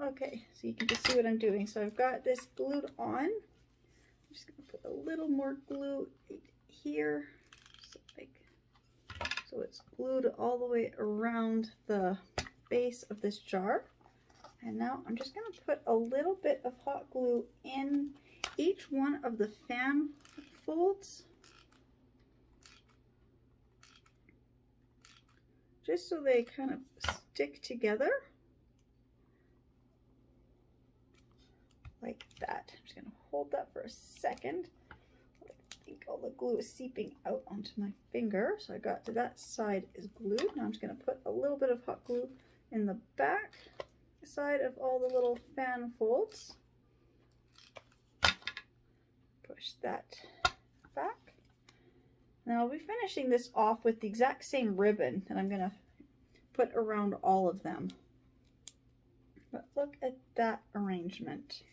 Okay, so you can just see what I'm doing. So I've got this glued on. I'm just going to put a little more glue right here. So it's glued all the way around the base of this jar. And now I'm just going to put a little bit of hot glue in each one of the fan folds, just so they kind of stick together like that. I'm just going to hold that for a second. I think all the glue is seeping out onto my finger. So I got to that side is glued. Now I'm just going to put a little bit of hot glue in the back side of all the little fan folds. Push that back. Now I'll be finishing this off with the exact same ribbon that I'm going to put around all of them. But look at that arrangement.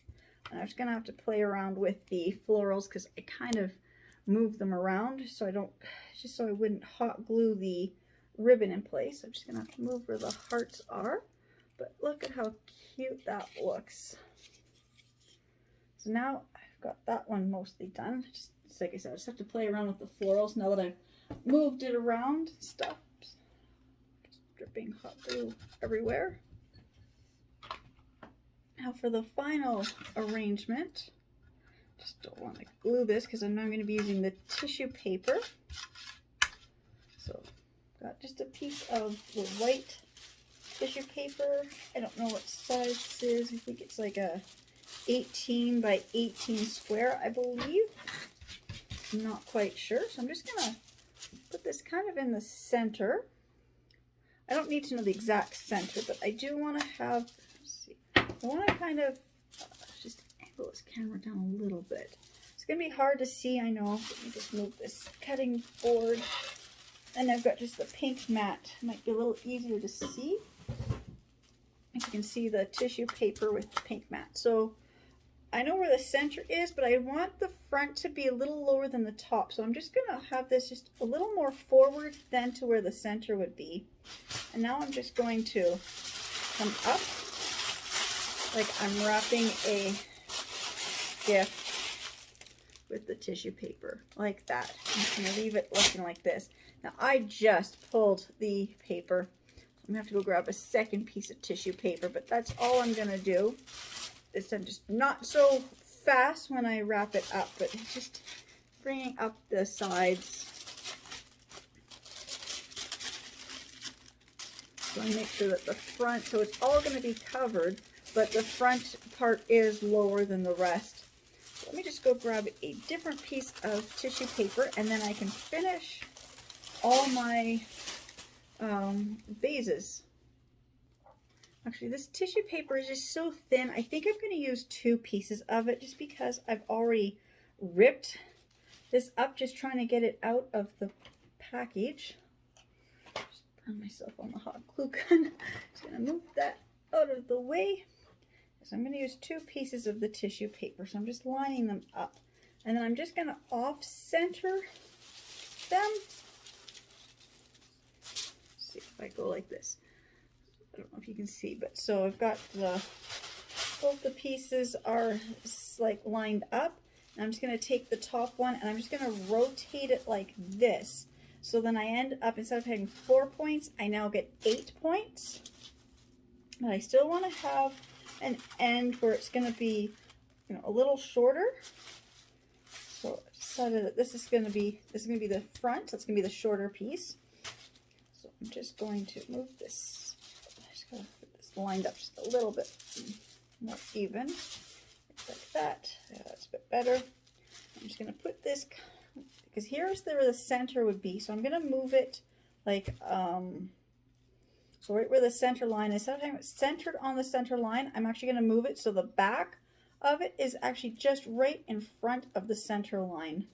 And I'm just going to have to play around with the florals because I kind of move them around so I don't, just so I wouldn't hot glue the ribbon in place. I'm just going to have to move where the hearts are. But look at how cute that looks. So now I've got that one mostly done. Just like I said, I just have to play around with the florals now that I've moved it around and stuff. Just dripping hot glue everywhere. Now for the final arrangement, just don't want to glue this because I'm now going to be using the tissue paper. So got just a piece of the white tissue paper. I don't know what size this is. I think it's like a 18 by 18 square, I believe. I'm not quite sure. So I'm just going to put this kind of in the center. I don't need to know the exact center, but I do want to have, let's see, I want to kind of just angle this camera down a little bit. It's going to be hard to see, I know. Let me just move this cutting board. And I've got just the pink mat. It might be a little easier to see. If you can see the tissue paper with the pink mat. So I know where the center is, but I want the front to be a little lower than the top. So I'm just going to have this just a little more forward than to where the center would be. And now I'm just going to come up like I'm wrapping a gift with the tissue paper, like that. I'm just going to leave it looking like this. Now I just pulled the paper. I'm going to have to go grab a second piece of tissue paper, but that's all I'm going to do. This time just not so fast when I wrap it up, but just bringing up the sides. So I make sure that the front, so it's all going to be covered, but the front part is lower than the rest. So let me just go grab a different piece of tissue paper, and then I can finish all my vases. Actually, this tissue paper is just so thin. I think I'm going to use 2 pieces of it just because I've already ripped this up just trying to get it out of the package. Just burn myself on the hot glue gun. Just going to move that out of the way. So I'm going to use 2 pieces of the tissue paper. So I'm just lining them up. And then I'm just going to off-center them. See if I go like this. I don't know if you can see, but so I've got both the pieces are like lined up. And I'm just going to take the top one and I'm just going to rotate it like this. So then I end up, instead of having 4 points, I now get 8 points. But I still want to have an end where it's going to be, you know, a little shorter. So I decided that this is going to be the front. That's going to be the shorter piece. So I'm just going to move this. I just gotta get this lined up just a little bit more even, like that. Yeah, that's a bit better. I'm just going to put this, because here's where the center would be. So I'm going to move it like so right where the center line is. Sometimes it's centered on the center line. I'm actually going to move it so the back of it is actually just right in front of the center line.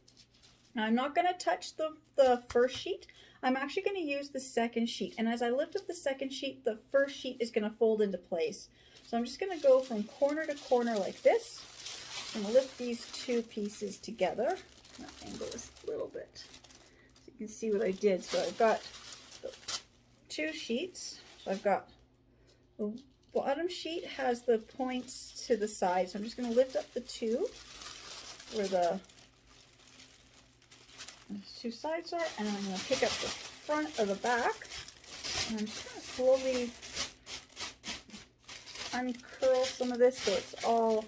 Now I'm not going to touch the first sheet. I'm actually going to use the second sheet. And as I lift up the second sheet, the first sheet is going to fold into place. So I'm just going to go from corner to corner like this. I'm going to lift these two pieces together. I'll angle this a little bit so you can see what I did. So I've got the two sheets. So I've got the bottom sheet has the points to the side. So I'm just going to lift up the two where the two sides are, and I'm going to pick up the front or the back, and I'm just going to slowly uncurl some of this so it's all,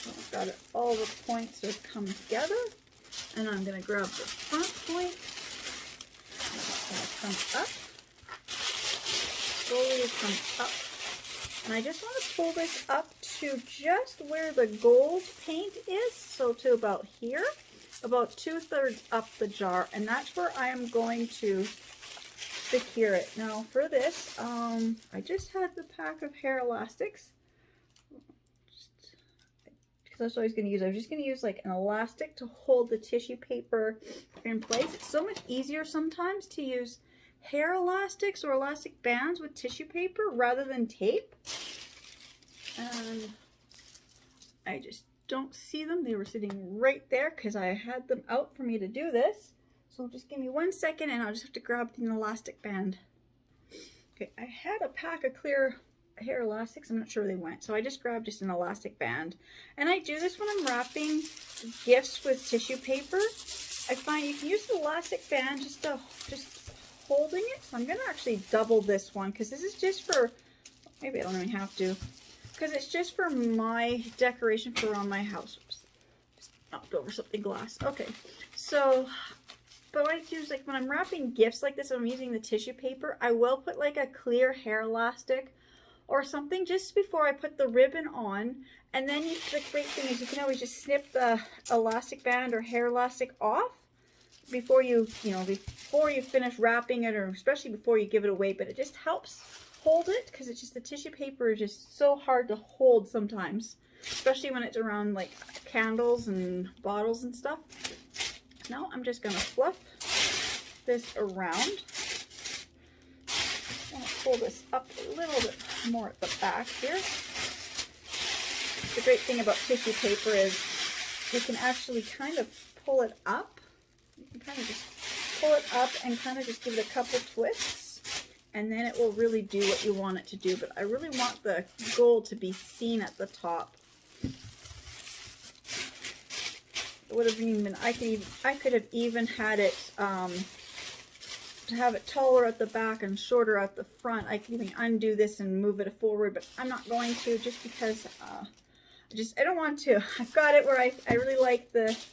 I've got it, all the points are come together, and I'm going to grab the front point, and it's going to come up, slowly come up, and I just want to pull this up to just where the gold paint is, so to about here, about 2/3 up the jar, and that's where I am going to secure it. Now for this, I just had the pack of hair elastics, because that's what I was going to use. I was just going to use like an elastic to hold the tissue paper in place. It's so much easier sometimes to use hair elastics or elastic bands with tissue paper rather than tape. And I just don't see them. They were sitting right there because I had them out for me to do this. So just give me 1 second and I'll just have to grab an elastic band. Okay, I had a pack of clear hair elastics. I'm not sure where they went. So I just grabbed just an elastic band. And I do this when I'm wrapping gifts with tissue paper. I find you can use the elastic band just holding it. So I'm going to actually double this one because this is just for, maybe I don't even have to, because it's just for my decoration for around my house. Oops, just knocked over something glass. Okay, so, but I use, like when I'm wrapping gifts like this, I'm using the tissue paper, I will put like a clear hair elastic or something just before I put the ribbon on. And then the great thing is you can always just snip the elastic band or hair elastic off before you finish wrapping it, or especially before you give it away. But it just helps hold it, because it's just, the tissue paper is just so hard to hold sometimes, especially when it's around like candles and bottles and stuff. Now I'm just going to fluff this around. I'm going to pull this up a little bit more at the back here. The great thing about tissue paper is you can actually kind of pull it up. You can kind of just pull it up and kind of just give it a couple twists, and then it will really do what you want it to do. But I really want the gold to be seen at the top. It would have even, I could have even had it to have it taller at the back and shorter at the front. I could even undo this and move it forward, but I'm not going to, just because I don't want to. I've got it where I really like this.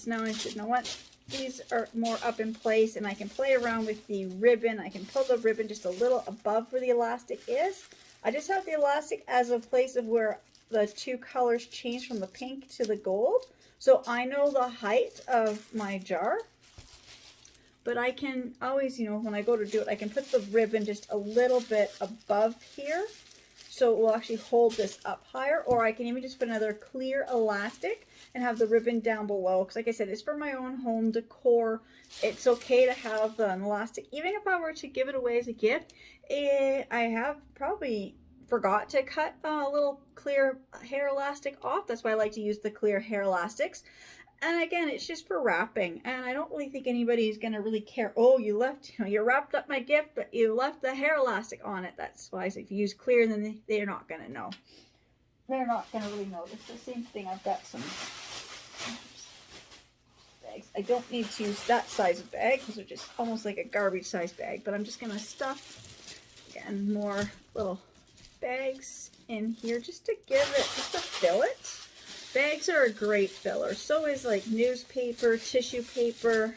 Now I should know what. These are more up in place, and I can play around with the ribbon. I can pull the ribbon just a little above where the elastic is. I just have the elastic as a place of where the two colors change from the pink to the gold. So I know the height of my jar. But I can always, when I go to do it, I can put the ribbon just a little bit above here, so it will actually hold this up higher. Or I can even just put another clear elastic and have the ribbon down below, because like I said, it's for my own home decor. It's okay to have an elastic. Even if I were to give it away as a gift, I have probably forgot to cut a little clear hair elastic off. That's why I like to use the clear hair elastics. And again, it's just for wrapping, and I don't really think anybody's going to really care. Oh, you wrapped up my gift, but you left the hair elastic on it. That's why if you use clear, then they're not going to know. They're not going to really notice. The same thing, I've got some bags. I don't need to use that size of bag, because they're just almost like a garbage size bag, but I'm just going to stuff, again, more little bags in here just to fill it. Bags are a great filler. So is like newspaper, tissue paper,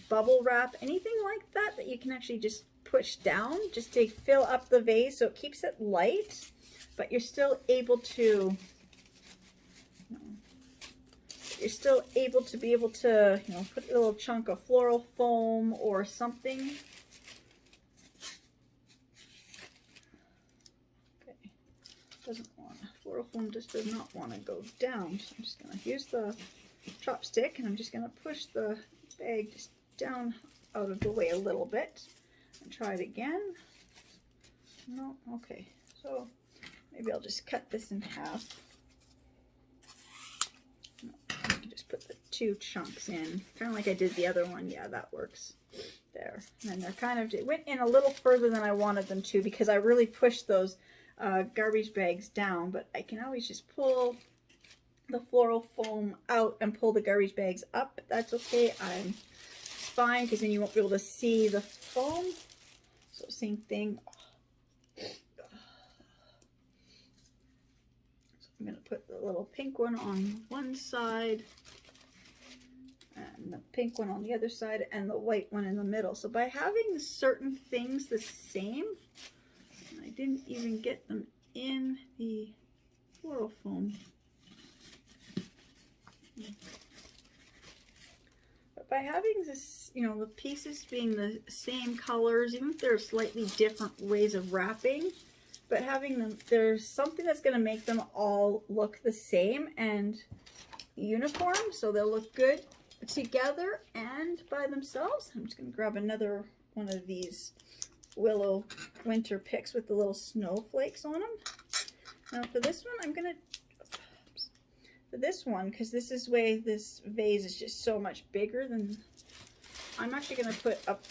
bubble wrap, anything like that that you can actually just push down just to fill up the vase so it keeps it light, but you're still able to, be able to, put a little chunk of floral foam or something. Okay, floral foam just does not want to go down, so I'm just going to use the chopstick and I'm just going to push the bag just down out of the way a little bit and try it again. No, okay, so maybe I'll just cut this in half. Just put the 2 chunks in, kind of like I did the other one. Yeah, that works there. And then they're kind of, it went in a little further than I wanted them to because I really pushed those garbage bags down, but I can always just pull the floral foam out and pull the garbage bags up. That's okay. It's fine because then you won't be able to see the foam. So same thing. So I'm going to put the little pink one on one side and the pink one on the other side and the white one in the middle. So by having certain things the same, and I didn't even get them in the floral foam. But by having this, the pieces being the same colors, even if they're slightly different ways of wrapping, but having them, there's something that's going to make them all look the same and uniform, so they'll look good together and by themselves. I'm just going to grab another one of these willow winter picks with the little snowflakes on them. Now for this one, I'm going to, for this one, because this vase is just so much bigger than, I'm actually going to put up,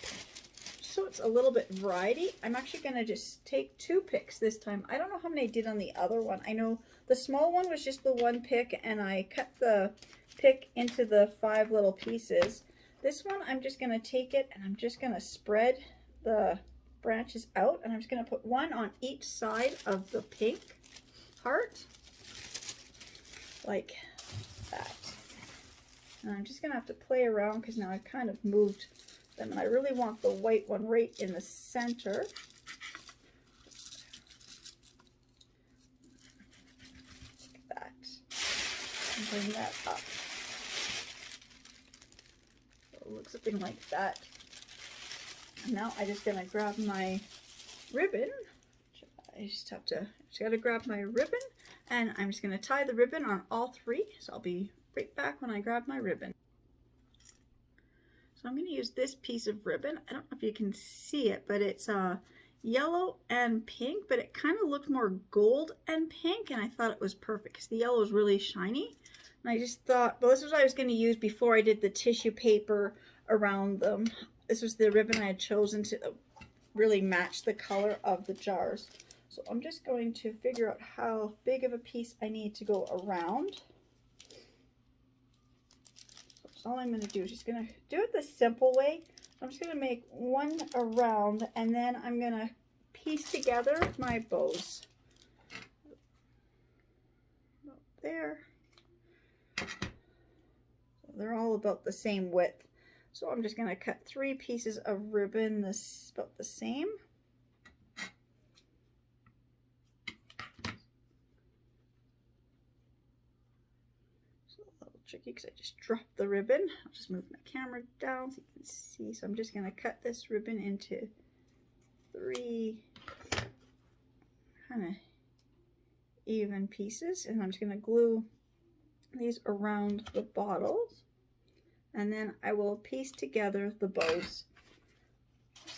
so it's a little bit variety, I'm actually going to just take 2 picks this time. I don't know how many I did on the other one. I know the small one was just the 1 pick and I cut the pick into the 5 little pieces. This one, I'm just going to take it and I'm just going to spread the branches out and I'm just going to put 1 on each side of the pink heart, like that. And I'm just going to have to play around because now I've kind of moved them and I really want the white one right in the center. Like that. And bring that up. So it looks something like that. And now I'm just going to grab my ribbon. I just got to grab my ribbon and I'm just going to tie the ribbon on all 3. So I'll be right back when I grab my ribbon. So I'm going to use this piece of ribbon. I don't know if you can see it, but it's yellow and pink, but it kind of looked more gold and pink, and I thought it was perfect because the yellow is really shiny. And I just thought, well, this was what I was going to use before I did the tissue paper around them. This was the ribbon I had chosen to really match the color of the jars. So I'm just going to figure out how big of a piece I need to go around. So all I'm going to do is just going to do it the simple way. I'm just going to make 1 around and then I'm going to piece together my bows. About there. So they're all about the same width. So I'm just going to cut 3 pieces of ribbon this about the same. It's a little tricky because I just dropped the ribbon. I'll just move my camera down so you can see. So I'm just going to cut this ribbon into 3 kind of even pieces, and I'm just going to glue these around the bottles. And then I will piece together the bows.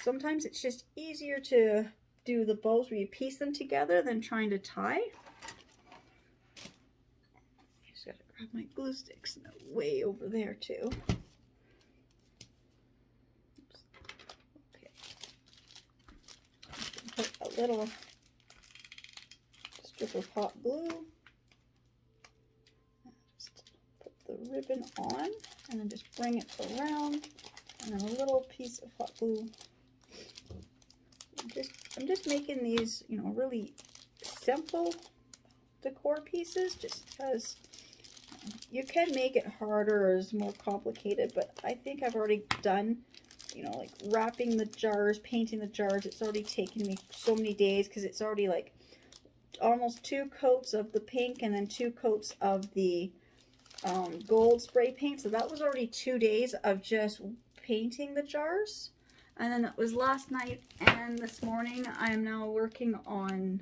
Sometimes it's just easier to do the bows where you piece them together than trying to tie. Just gotta grab my glue sticks way over there too. Oops. Okay. Put a little strip of hot glue. Just put the ribbon on. And then just bring it around, and then a little piece of hot glue. I'm just making these, you know, really simple. decor pieces, just because you can make it harder or it's more complicated, but I think I've already done, you know, like wrapping the jars, painting the jars. It's already taken me so many days because it's already like almost 2 coats of the pink and then 2 coats of the gold spray paint. So that was already 2 days of just painting the jars. And then that was last night, and this morning I am now working on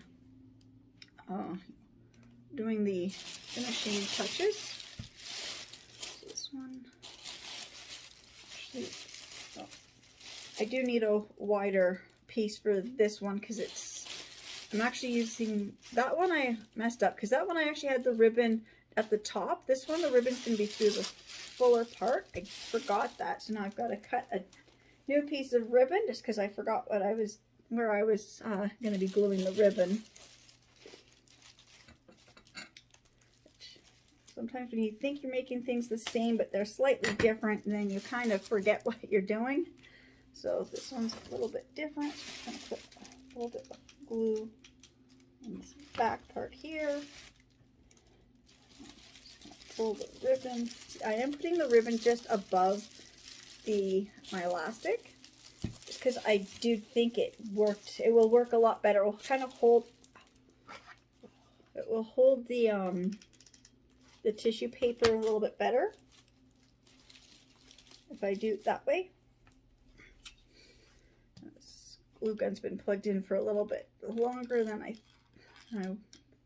doing the finishing touches. So this one, actually, oh, I do need a wider piece for this one because I'm actually using, that one I messed up because that one I actually had the ribbon at the top. This one, the ribbon's going to be through the fuller part. I forgot that, so now I've got to cut a new piece of ribbon just because I forgot where I was going to be gluing the ribbon. Sometimes when you think you're making things the same but they're slightly different, then you kind of forget what you're doing. So this one's a little bit different. I'm going to put a little bit of glue in this back part here. Pull the ribbon. I am putting the ribbon just above my elastic, just because I do think it worked. It will work a lot better. It will kind of hold. It will hold the tissue paper a little bit better if I do it that way. This glue gun's been plugged in for a little bit longer than I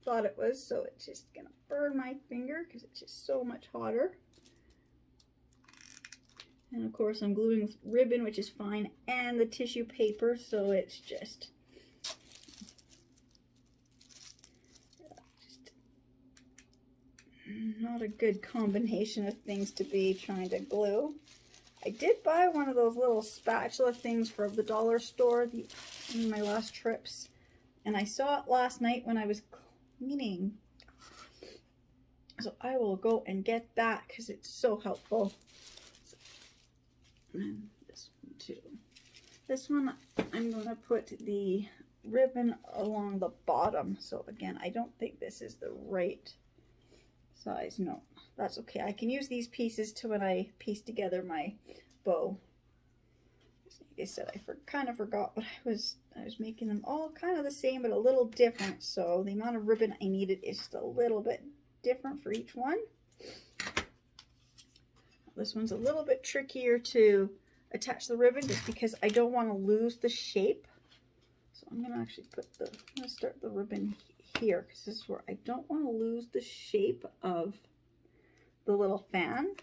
thought it was, so it's just gonna burn my finger because it's just so much hotter. And of course I'm gluing with ribbon, which is fine, and the tissue paper, so it's just not a good combination of things to be trying to glue. I did buy one of those little spatula things from the dollar store in my last trips, and I saw it last night when I was cleaning. So I will go and get that because it's so helpful. And this one too. This one I'm going to put the ribbon along the bottom. So again, I don't think this is the right size. No, that's okay. I can use these pieces to when I piece together my bow. Like I said, I kind of forgot what I was making them all kind of the same but a little different. So the amount of ribbon I needed is just a little bit different for each one. This one's a little bit trickier to attach the ribbon just because I don't want to lose the shape. So I'm going to actually start the ribbon here because this is where I don't want to lose the shape of the little fan.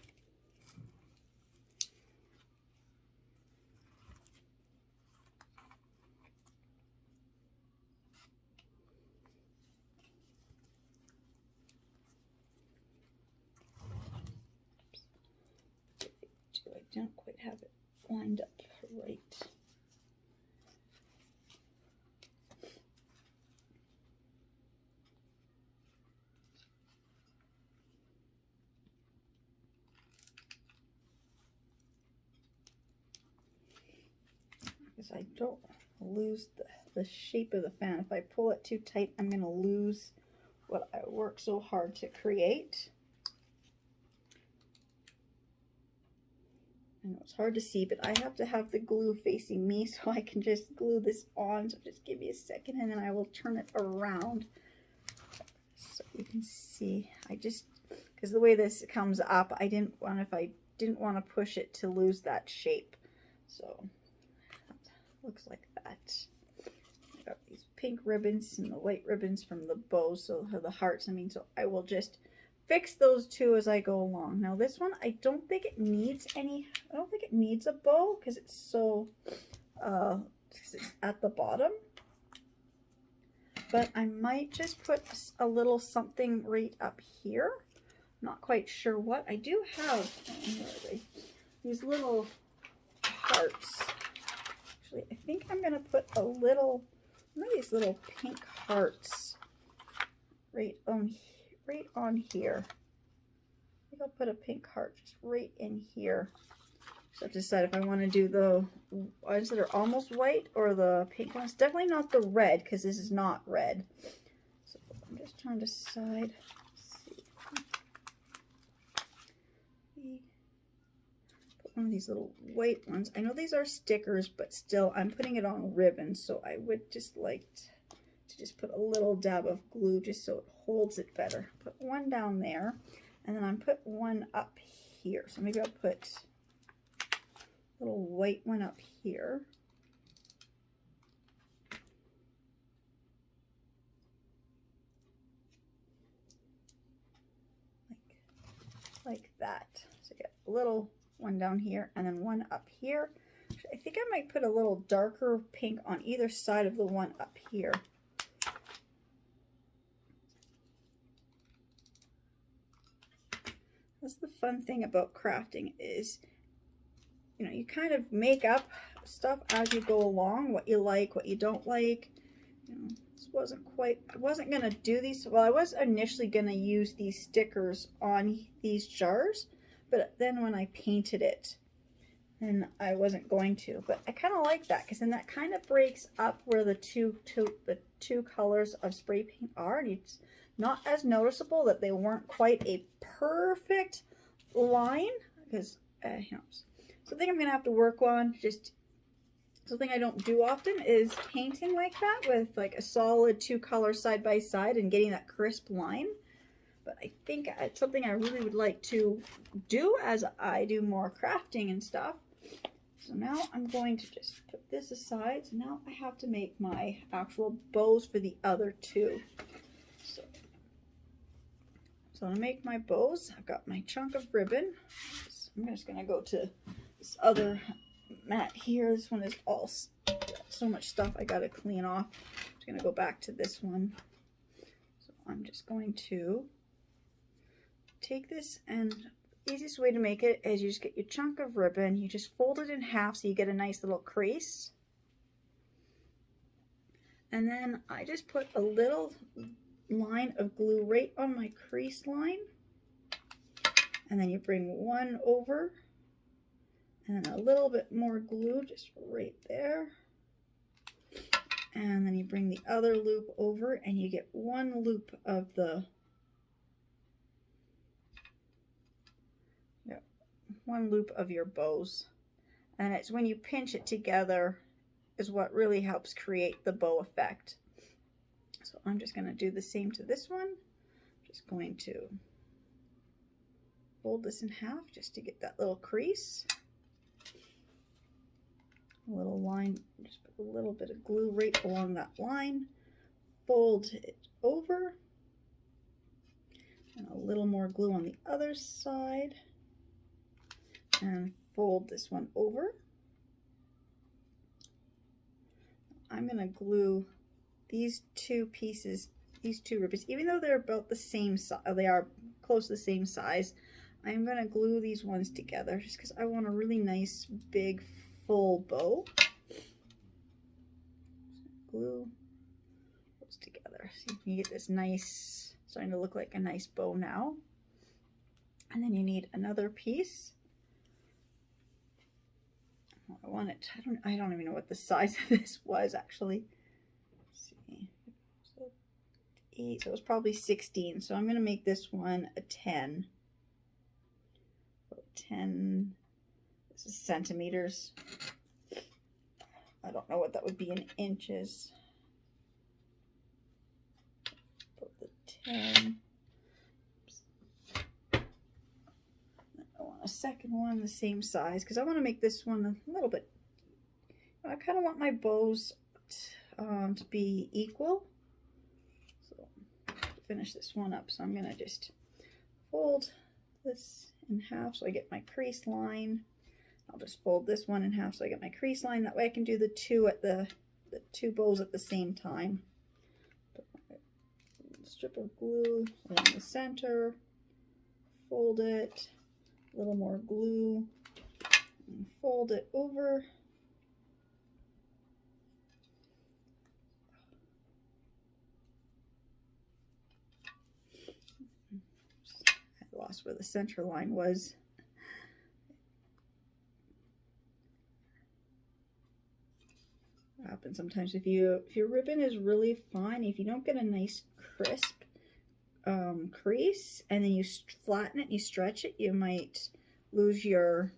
I don't quite have it lined up right. Because I don't lose the shape of the fan. If I pull it too tight, I'm going to lose what I worked so hard to create. I know it's hard to see, but I have to have the glue facing me so I can just glue this on. So just give me a second and then I will turn it around so you can see. Because the way this comes up, I didn't want to push it to lose that shape. So looks like that. I got these pink ribbons and the white ribbons from the bows, so the hearts, so I will just fix those two as I go along. Now this one, I don't think it needs a bow because it's so it's at the bottom, but I might just put a little something right up here. Not quite sure what. I do have these little hearts. Actually, I think I'm going to put one of these little pink hearts right on here. I think I'll put a pink heart just right in here. So I have to decide if I want to do the ones that are almost white or the pink ones. Definitely not the red because this is not red. So I'm just trying to decide. Put one of these little white ones. I know these are stickers, but still I'm putting it on ribbon, so I would just like to just put a little dab of glue just so it holds it better. Put one down there, and then I'm put one up here. So maybe I'll put a little white one up here. Like that. So you get a little one down here and then one up here. I think I might put a little darker pink on either side of the one up here. That's the fun thing about crafting is, you know, you kind of make up stuff as you go along, what you like, what you don't like. You know, this wasn't quite, I wasn't going to do these. Well, I was initially going to use these stickers on these jars, but then when I painted it, then I wasn't going to. But I kind of like that because then that kind of breaks up where the two colors of spray paint are, and it's not as noticeable that they weren't quite a perfect line. Because you know, something I'm going to have to work on. Just something I don't do often is painting like that with like a solid two colors side by side and getting that crisp line. But I think it's something I really would like to do as I do more crafting and stuff. So now I'm going to just put this aside. So now I have to make my actual bows for the other two. So to make my bows, I've got my chunk of ribbon. I'm just going to go to this other mat here. This one is all so much stuff I got to clean off. I'm just going to go back to this one. So I'm just going to take this, and the easiest way to make it is you just get your chunk of ribbon, you just fold it in half so you get a nice little crease. And then I just put a little line of glue right on my crease line, and then you bring one over and then a little bit more glue just right there, and then you bring the other loop over and you get one loop of the one loop of your bows. And it's when you pinch it together is what really helps create the bow effect. So I'm just going to do the same to this one. Just going to fold this in half just to get that little crease. A little line, just put a little bit of glue right along that line. Fold it over. And a little more glue on the other side. And fold this one over. I'm going to glue these two pieces, these two ribbons, even though they're about the same size, they are close to the same size, I'm going to glue these ones together just because I want a really nice big full bow. Glue those together so you can get this nice, starting to look like a nice bow now. And then you need another piece. I want it, I don't even know what the size of this was actually. Let's see. So 8, so it was probably 16. So I'm going to make this one a 10. 10, this is centimeters. I don't know what that would be in inches. Put the 10. I want a second one the same size because I want to make this one a little bit, I kind of want my bows to be equal. So to finish this one up, so I'm going to just fold this in half so I get my crease line. I'll just fold this one in half so I get my crease line. That way I can do the two at the two bows at the same time. Put my strip of glue along the center, fold it, a little more glue, and fold it over. I lost where the center line was. What happens sometimes if your ribbon is really fine, if you don't get a nice crisp crease and then you flatten it and you stretch it, you might lose your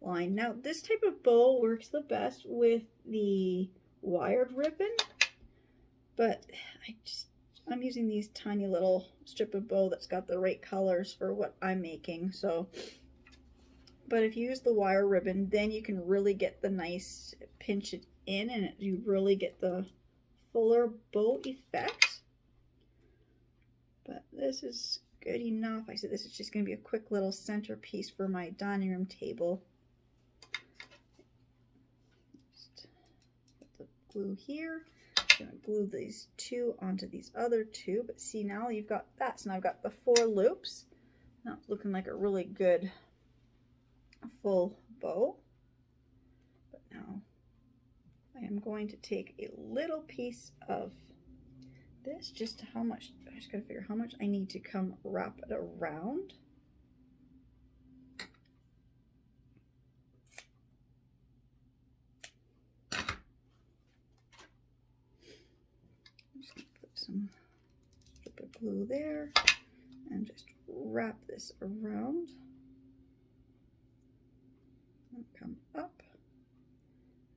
line. Now this type of bow works the best with the wired ribbon, but I'm using these tiny little strip of bow that's got the right colors for what I'm making. So, but if you use the wire ribbon, then you can really get the nice pinch it in, and you really get the fuller bow effect. But this is good enough. I said this is just going to be a quick little centerpiece for my dining room table. Just put the glue here. I'm going to glue these two onto these other two. But see, now you've got that. So now I've got the 4 loops. Now it's looking like a really good full bow. But now I am going to take a little piece of this, just how much, I just gotta figure how much I need to come wrap it around. I'm just gonna put some strip of glue there and just wrap this around and come up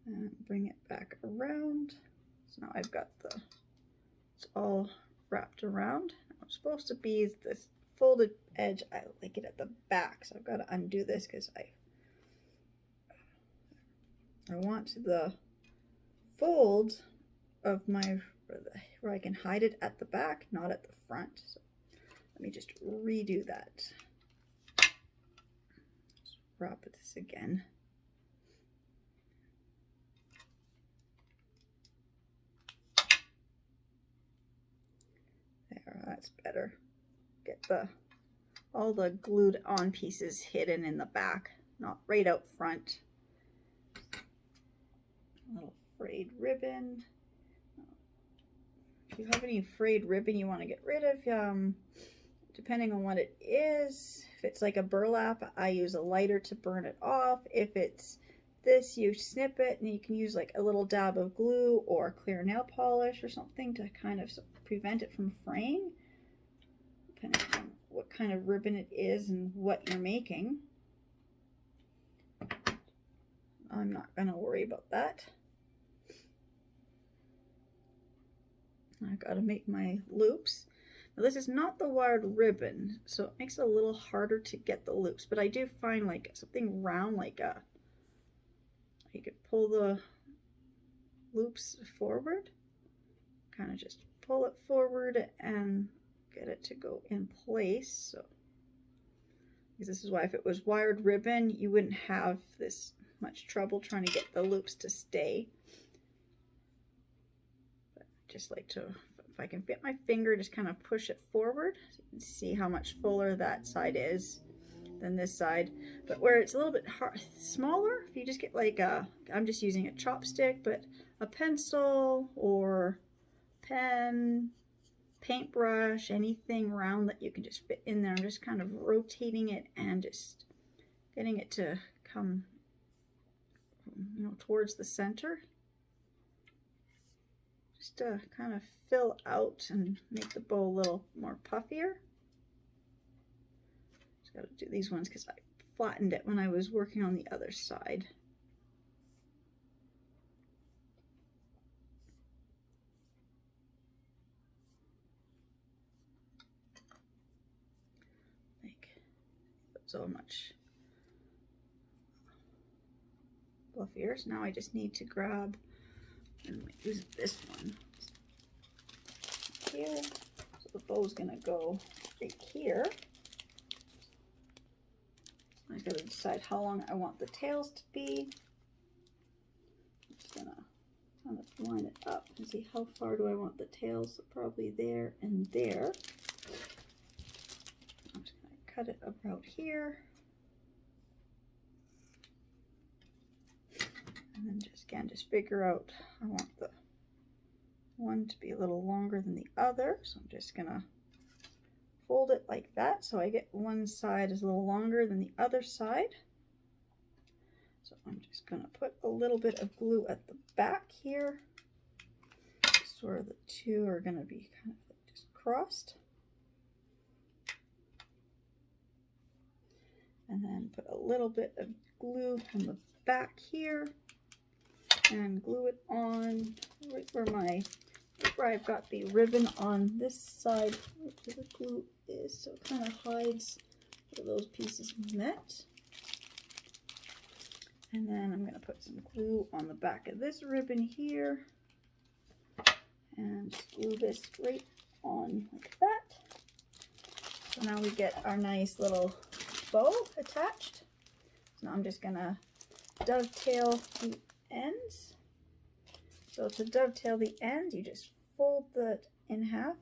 and bring it back around. So now I've got it's all wrapped around. It's supposed to be this folded edge. I like it at the back, so I've got to undo this because I want the fold of my, where I can hide it at the back, not at the front. So let me just redo that. Just wrap this again. There, that's better. Get all the glued on pieces hidden in the back, not right out front. A little frayed ribbon. If you have any frayed ribbon you want to get rid of, depending on what it is, if it's like a burlap, I use a lighter to burn it off. If it's this, you snip it, and you can use like a little dab of glue or clear nail polish or something to kind of prevent it from fraying, depending on what kind of ribbon it is and what you're making. I'm not going to worry about that. I've got to make my loops. Now this is not the wired ribbon, so it makes it a little harder to get the loops, but I do find like something round, like you could pull the loops forward, kind of just pull it forward and get it to go in place. So because this is why if it was wired ribbon, you wouldn't have this much trouble trying to get the loops to stay. But I just like to, if I can fit my finger, just kind of push it forward so you can see how much fuller that side is than this side. But where it's a little bit smaller, if you just get like I'm just using a chopstick, but a pencil or pen, paintbrush, anything round that you can just fit in there. I'm just kind of rotating it and just getting it to come, towards the center. Just to kind of fill out and make the bow a little more puffier. Just got to do these ones because I flattened it when I was working on the other side. So much fluffier. So now I just need to grab and use this one here. So the bow's gonna go right here. I gotta decide how long I want the tails to be. I'm just gonna kind of line it up and see how far do I want the tails. So probably there and there. Cut it about here, and then just figure out, I want the one to be a little longer than the other, so I'm just gonna fold it like that so I get one side is a little longer than the other side. So I'm just gonna put a little bit of glue at the back here, just where the two are gonna be kind of just crossed. And then put a little bit of glue on the back here and glue it on right where I've got the ribbon on this side, where the glue is, so it kind of hides where those pieces met. And then I'm going to put some glue on the back of this ribbon here and just glue this right on like that. So now we get our nice little bow attached. So now I'm just going to dovetail the ends. So to dovetail the ends, you just fold that in half.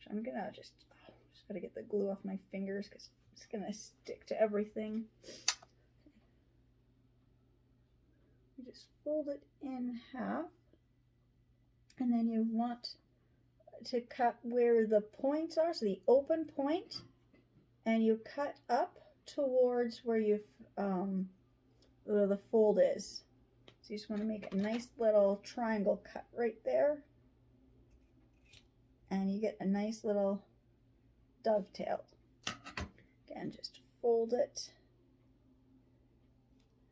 I'm gonna just gotta get the glue off my fingers because it's gonna stick to everything. You just fold it in half, and then you want to cut where the points are, so the open point, and you cut up towards where you've where the fold is. So you just want to make a nice little triangle cut right there, and you get a nice little dovetail. Again, just fold it,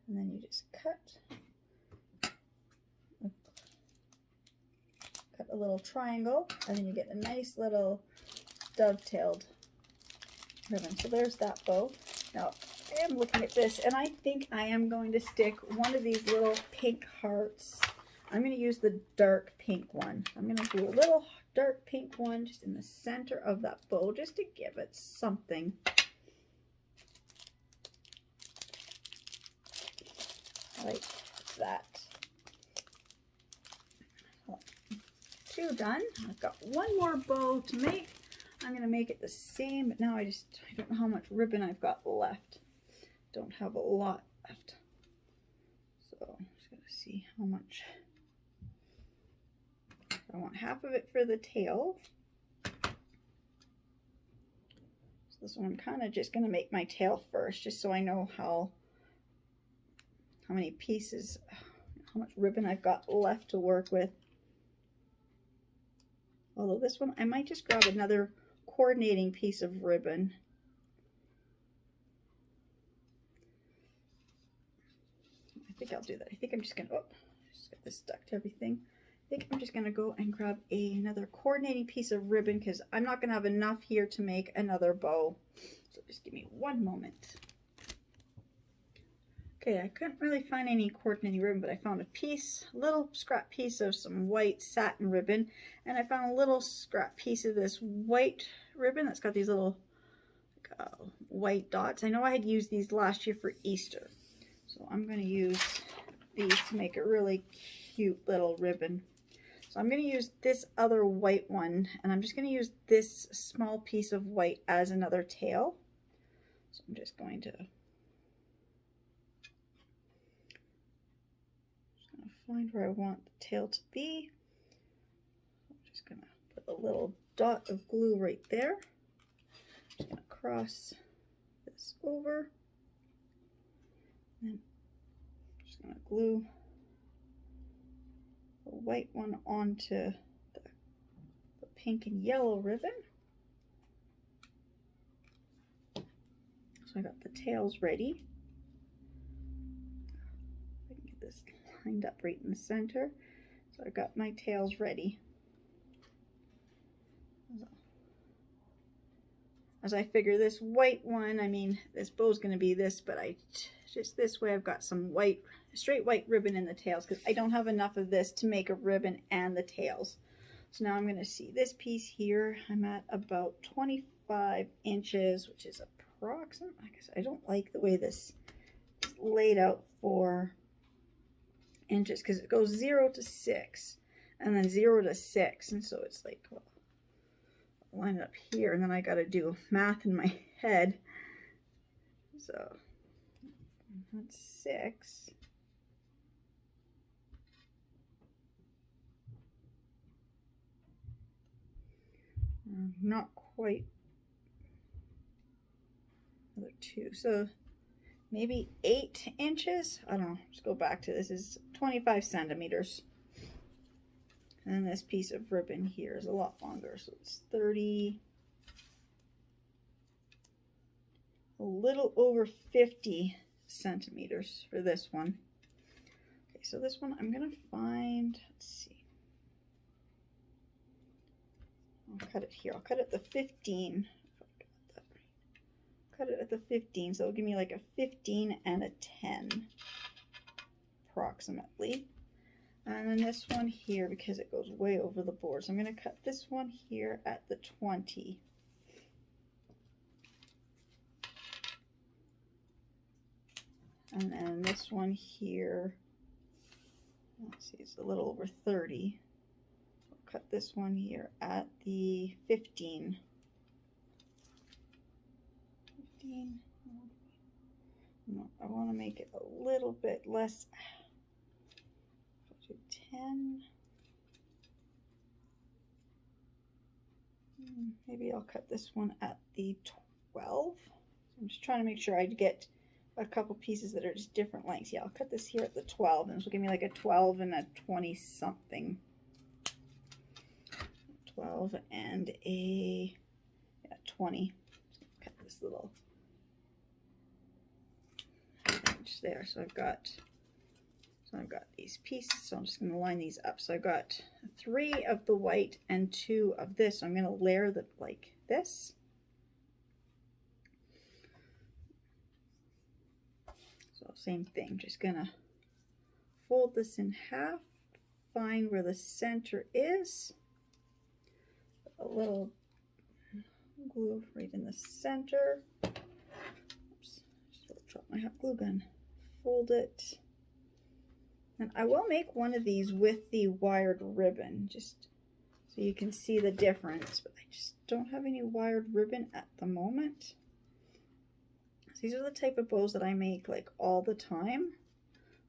and then you just cut a little triangle, and then you get a nice little dovetailed ribbon. So there's that bow. Now I am looking at this, and I think I am going to stick one of these little pink hearts. I'm going to use the dark pink one. I'm going to do a little dark pink one just in the center of that bow, just to give it something. Like that. Two done. I've got one more bow to make. I'm going to make it the same, but now I don't know how much ribbon I've got left. Don't have a lot left. So I'm just going to see how much. I want half of it for the tail. So this one I'm kind of just going to make my tail first, just so I know how many pieces, how much ribbon I've got left to work with. Although this one, I might just grab another coordinating piece of ribbon. I think I'll do that. I think I'm just going to, just get this stuck to everything. I think I'm just going to go and grab another coordinating piece of ribbon because I'm not going to have enough here to make another bow. So just give me one moment. Okay, I couldn't really find any coordinating ribbon, but I found a little scrap piece of some white satin ribbon, and I found a little scrap piece of this white ribbon that's got these little white dots. I know I had used these last year for Easter, so I'm going to use these to make a really cute little ribbon. So I'm going to use this other white one, and I'm just going to use this small piece of white as another tail. So I'm just going to find where I want the tail to be. I'm just going to put a little dot of glue right there. I'm just going to cross this over. And I'm just going to glue the white one onto the pink and yellow ribbon. So I got the tails ready. I can get this lined up right in the center. So I've got my tails ready. As I figure this white one, I mean, this bow's going to be this, but just this way I've got some white, straight white ribbon in the tails because I don't have enough of this to make a ribbon and the tails. So now I'm going to see this piece here. I'm at about 25 inches, which is approximate. I guess I don't like the way this is laid out for inches because it goes 0 to 6 and then 0 to 6, and so it's like, well, I'll line it up here, and then I got to do math in my head. So that's 6. Not quite. Another 2. So maybe 8 inches. I don't know. Let's go back to this. Is 25 centimeters. And then this piece of ribbon here is a lot longer. So it's 30. a little over 50 centimeters for this one. Okay, so this one I'm gonna find, let's see. I'll cut it here. I'll cut it at the 15. Cut it at the 15, so it'll give me like a 15 and a 10 approximately. And then this one here, because it goes way over the board, so I'm going to cut this one here at the 20. And then this one here, let's see, it's a little over 30. I'll cut this one here at the 15. 15. No, I want to make it a little bit less. 10. Maybe I'll cut this one at the 12. I'm just trying to make sure I get a couple pieces that are just different lengths. Yeah, I'll cut this here at the 12, and this will give me like a 12 and a 20 something. 12 and a 20. Cut this little inch there. So I've got these pieces, so I'm just going to line these up. So I've got 3 of the white and 2 of this. So I'm going to layer them like this. So same thing, just going to fold this in half, find where the center is, a little glue right in the center. Oops, just drop my hot glue gun. Fold it. And I will make one of these with the wired ribbon, just so you can see the difference, but I just don't have any wired ribbon at the moment. So these are the type of bows that I make like all the time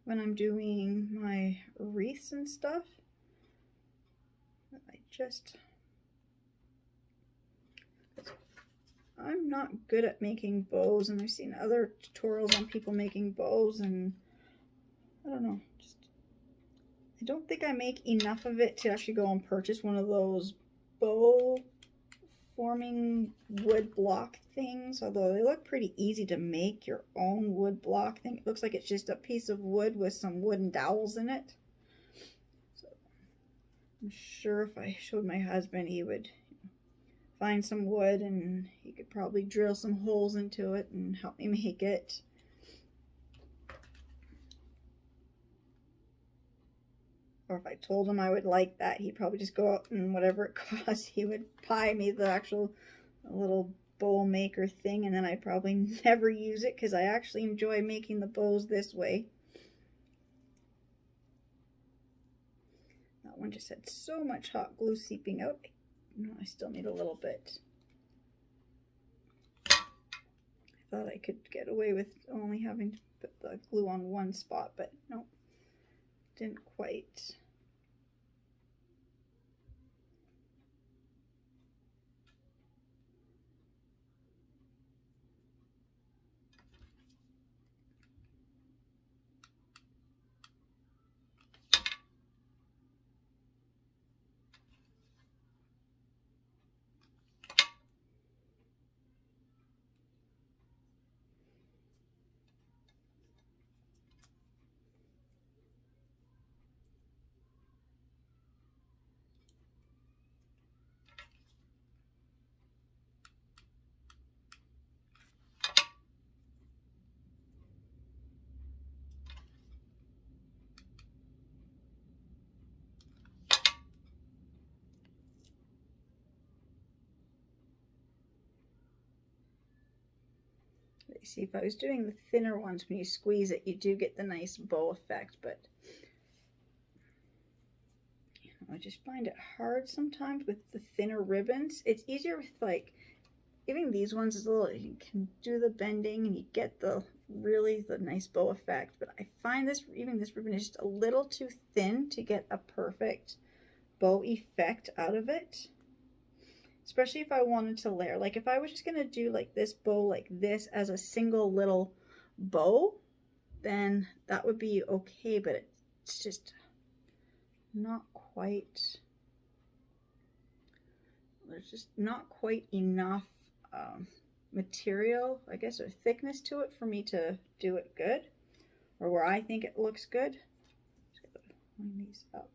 when I'm doing my wreaths and stuff. I'm not good at making bows, and I've seen other tutorials on people making bows, and I don't know, I don't think I make enough of it to actually go and purchase one of those bow forming wood block things, although they look pretty easy to make your own wood block thing. It looks like it's just a piece of wood with some wooden dowels in it. So I'm sure if I showed my husband, he would find some wood and he could probably drill some holes into it and help me make it. Or if I told him I would like that, he'd probably just go out and whatever it costs, he would buy me the actual little bow maker thing, and then I'd probably never use it because I actually enjoy making the bows this way. That one just had so much hot glue seeping out. No, I still need a little bit. I thought I could get away with only having to put the glue on one spot, but no. Didn't quite. See, if I was doing the thinner ones, when you squeeze it, you do get the nice bow effect, but you know, I just find it hard sometimes with the thinner ribbons. It's easier with like, even these ones is a little, you can do the bending and you get the nice bow effect, but I find this, even this ribbon is just a little too thin to get a perfect bow effect out of it. Especially if I wanted to layer. Like if I was just going to do like this bow like this as a single little bow, then that would be okay, but it's just not quite, there's just not quite enough material, I guess, or thickness to it for me to do it good, or where I think it looks good. Just gotta line these up.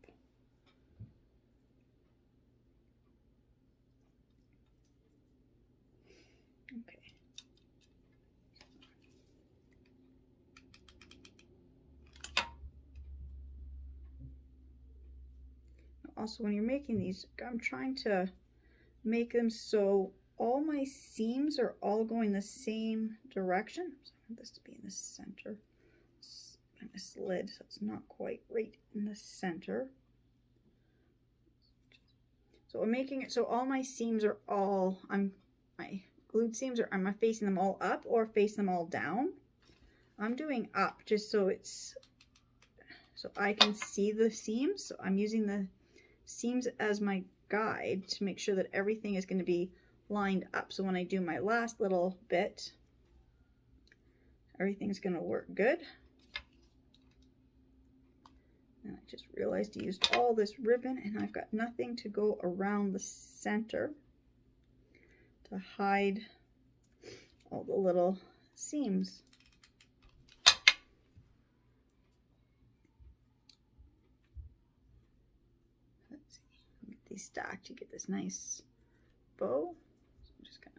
Okay. Also, when you're making these, I'm trying to make them so all my seams are all going the same direction. So I want this to be in the center. It's kind of slid, so it's not quite right in the center. So I'm making it so all my seams are all, my glued seams are, am I facing them all up or facing them all down? I'm doing up just so it's, so I can see the seams. So I'm using the seams as my guide to make sure that everything is going to be lined up. So when I do my last little bit, everything's going to work good. And I just realized I used all this ribbon and I've got nothing to go around the center to hide all the little seams. Let's see, get these stacked, you get this nice bow. So I'm just gonna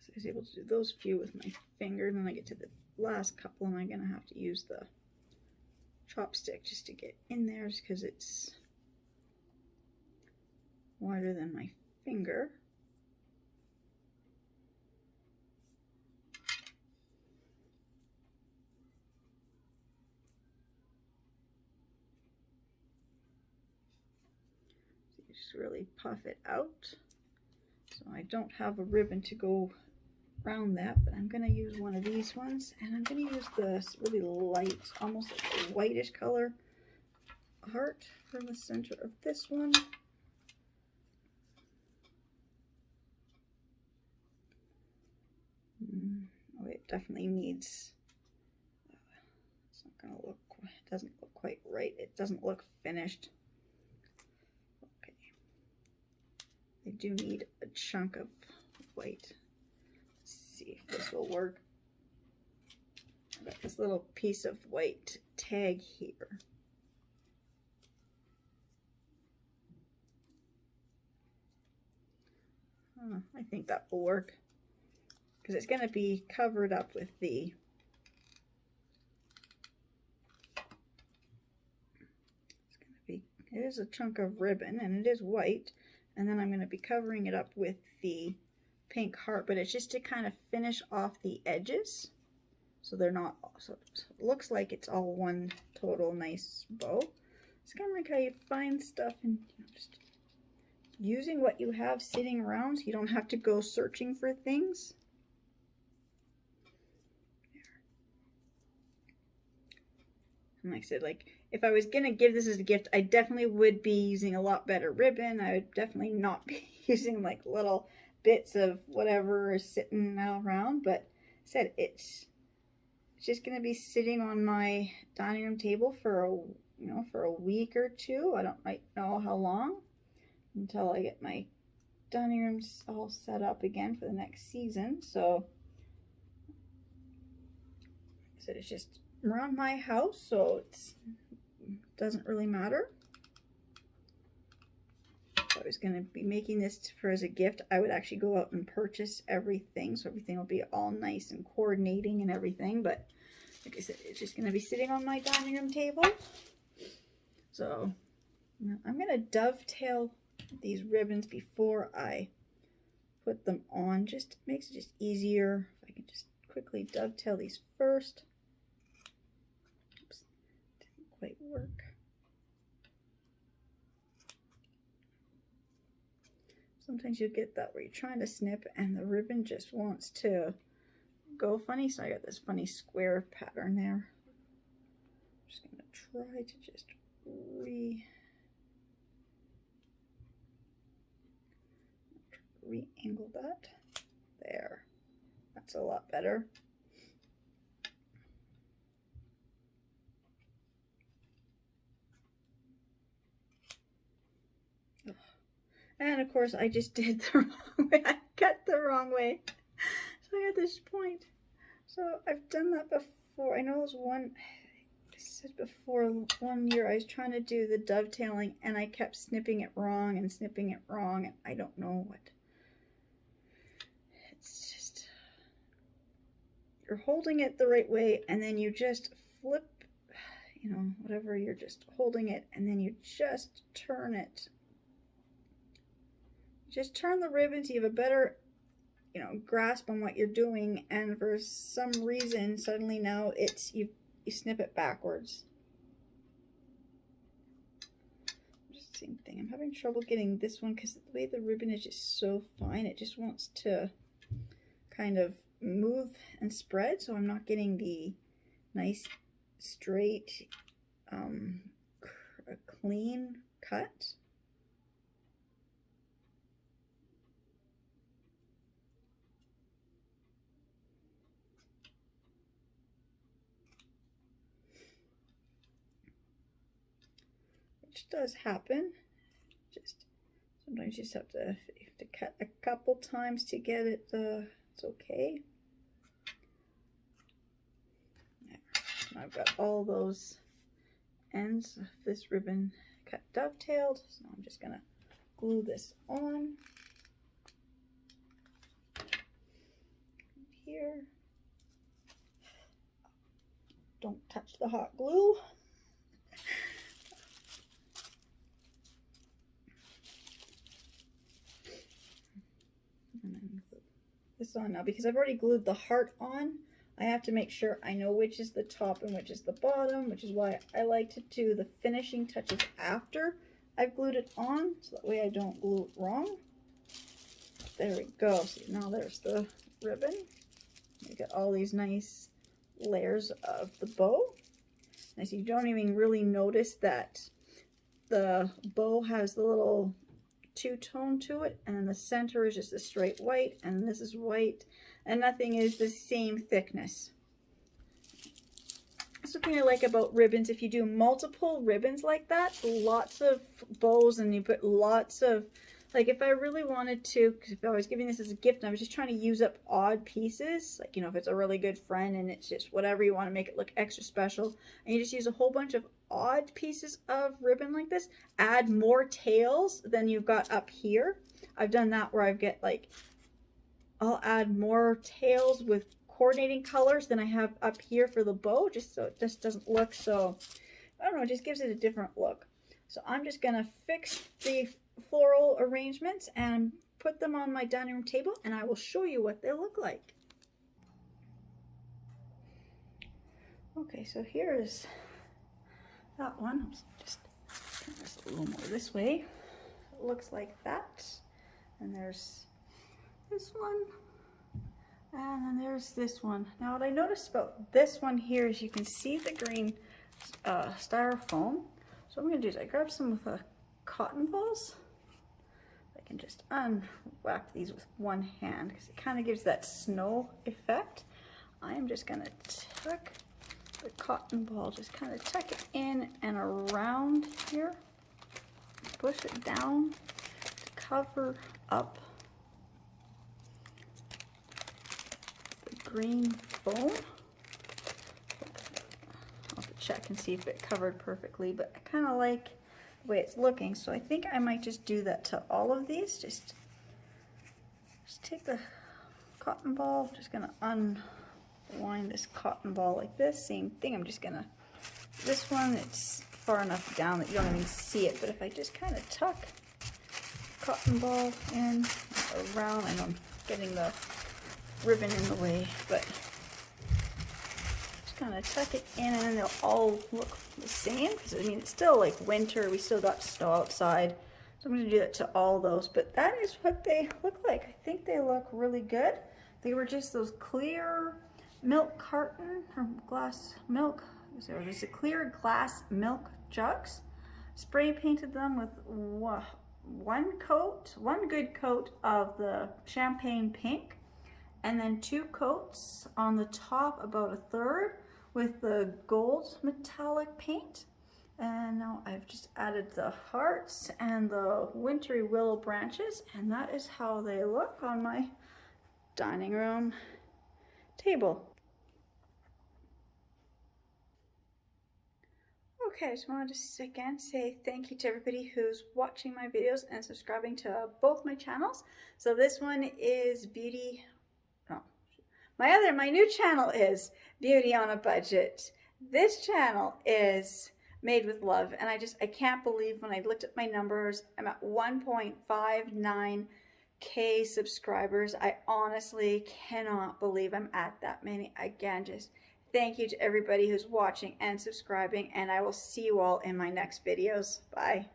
I was able to do those few with my finger, and then I get to the last couple and I'm gonna have to use the chopstick just to get in there because it's wider than my finger. So you just really puff it out. So I don't have a ribbon to go around that, but I'm going to use one of these ones, and I'm going to use this really light, almost like a whitish color heart from the center of this one. Oh, it definitely needs, it's not going to look, it doesn't look quite right. It doesn't look finished. Okay. I do need a chunk of white. See if this will work. I've got this little piece of white tag here. I think that will work because it's going to be covered up with the it is a chunk of ribbon and it is white, and then I'm going to be covering it up with the pink heart, but it's just to kind of finish off the edges so they're not, so it looks like it's all one total nice bow. It's kind of like how you find stuff and just using what you have sitting around so you don't have to go searching for things. And like I said, like if I was gonna give this as a gift, I definitely would be using a lot better ribbon. I would definitely not be using like little bits of whatever is sitting around, but I said it's just gonna be sitting on my dining room table for a week or two. I don't quite know how long until I get my dining rooms all set up again for the next season. So I said it's just around my house, so it doesn't really matter. If I was going to be making this for as a gift, I would actually go out and purchase everything, so everything will be all nice and coordinating and everything. But like I said, it's just going to be sitting on my dining room table. So I'm going to dovetail these ribbons before I put them on. Just makes it just easier if I can just quickly dovetail these first. Oops, didn't quite work. Sometimes you get that where you're trying to snip and the ribbon just wants to go funny, so I got this funny square pattern there. I'm just going to try to just re-angle that. There. That's a lot better. And of course I just did the wrong way. I cut the wrong way. So I got this point. So I've done that before. I know it was one, I said before, 1 year I was trying to do the dovetailing and I kept snipping it wrong and snipping it wrong, and I don't know what. It's just, you're holding it the right way and then you just flip, you know, whatever, you're just holding it and then you just turn it. Just turn the ribbon so you have a better, you know, grasp on what you're doing, and for some reason suddenly now it's you snip it backwards. Just same thing. I'm having trouble getting this one because the way the ribbon is just so fine, it just wants to kind of move and spread, so I'm not getting the nice straight clean cut. Which does happen. Just sometimes you just have to cut a couple times to get it. It's okay. There. I've got all those ends of this ribbon cut dovetailed, so I'm just gonna glue this on here. Don't touch the hot glue. And then glue this on now, because I've already glued the heart on. I have to make sure I know which is the top and which is the bottom, which is why I like to do the finishing touches after I've glued it on, so that way I don't glue it wrong. There we go. See, now there's the ribbon. You get all these nice layers of the bow. And so you don't even really notice that the bow has the little two-tone to it, and then the center is just a straight white, and this is white, and nothing is the same thickness. That's the thing I like about ribbons. If you do multiple ribbons like that, lots of bows, and you put lots of, like if I really wanted to, because if I was giving this as a gift and I was just trying to use up odd pieces, like, you know, if it's a really good friend and it's just whatever you want to make it look extra special, and you just use a whole bunch of odd pieces of ribbon like this, add more tails than you've got up here. I've done that where I've get like, I'll add more tails with coordinating colors than I have up here for the bow, just so it just doesn't look so, I don't know, it just gives it a different look. So I'm just gonna fix the floral arrangements and put them on my dining room table, and I will show you what they look like. Okay, so here's that one. Just turn this a little more this way. It looks like that. And there's this one. And then there's this one. Now what I noticed about this one here is you can see the green styrofoam. So what I'm going to do is I grab some with cotton balls. I can just unwrap these with one hand because it kind of gives that snow effect. I am just going to tuck the cotton ball, just kind of tuck it in and around here. Push it down to cover up the green foam. I'll have to check and see if it covered perfectly, but I kind of like the way it's looking, so I think I might just do that to all of these. Just take the cotton ball, just gonna unwind this cotton ball like this. Same thing, I'm just gonna, this one, it's far enough down that you don't even see it, but if I just kind of tuck cotton ball in around, I know I'm getting the ribbon in the way, but just kind of tuck it in, and then they'll all look the same, because I mean it's still like winter, we still got snow outside, so I'm going to do that to all those. But that is what they look like. I think they look really good. They were just those clear milk carton or glass milk. So there's a clear glass milk jugs. Spray painted them with one good coat of the champagne pink, and then 2 coats on the top, about a third, with the gold metallic paint. And now I've just added the hearts and the wintry willow branches, and that is how they look on my dining room table. Okay, I just wanted to again say thank you to everybody who's watching my videos and subscribing to both my channels. So this one is Beauty, no, my new channel is Beauty on a Budget. This channel is Made with Love, and I can't believe when I looked at my numbers, I'm at 1.59K subscribers. I honestly cannot believe I'm at that many. Again, just thank you to everybody who's watching and subscribing, and I will see you all in my next videos. Bye.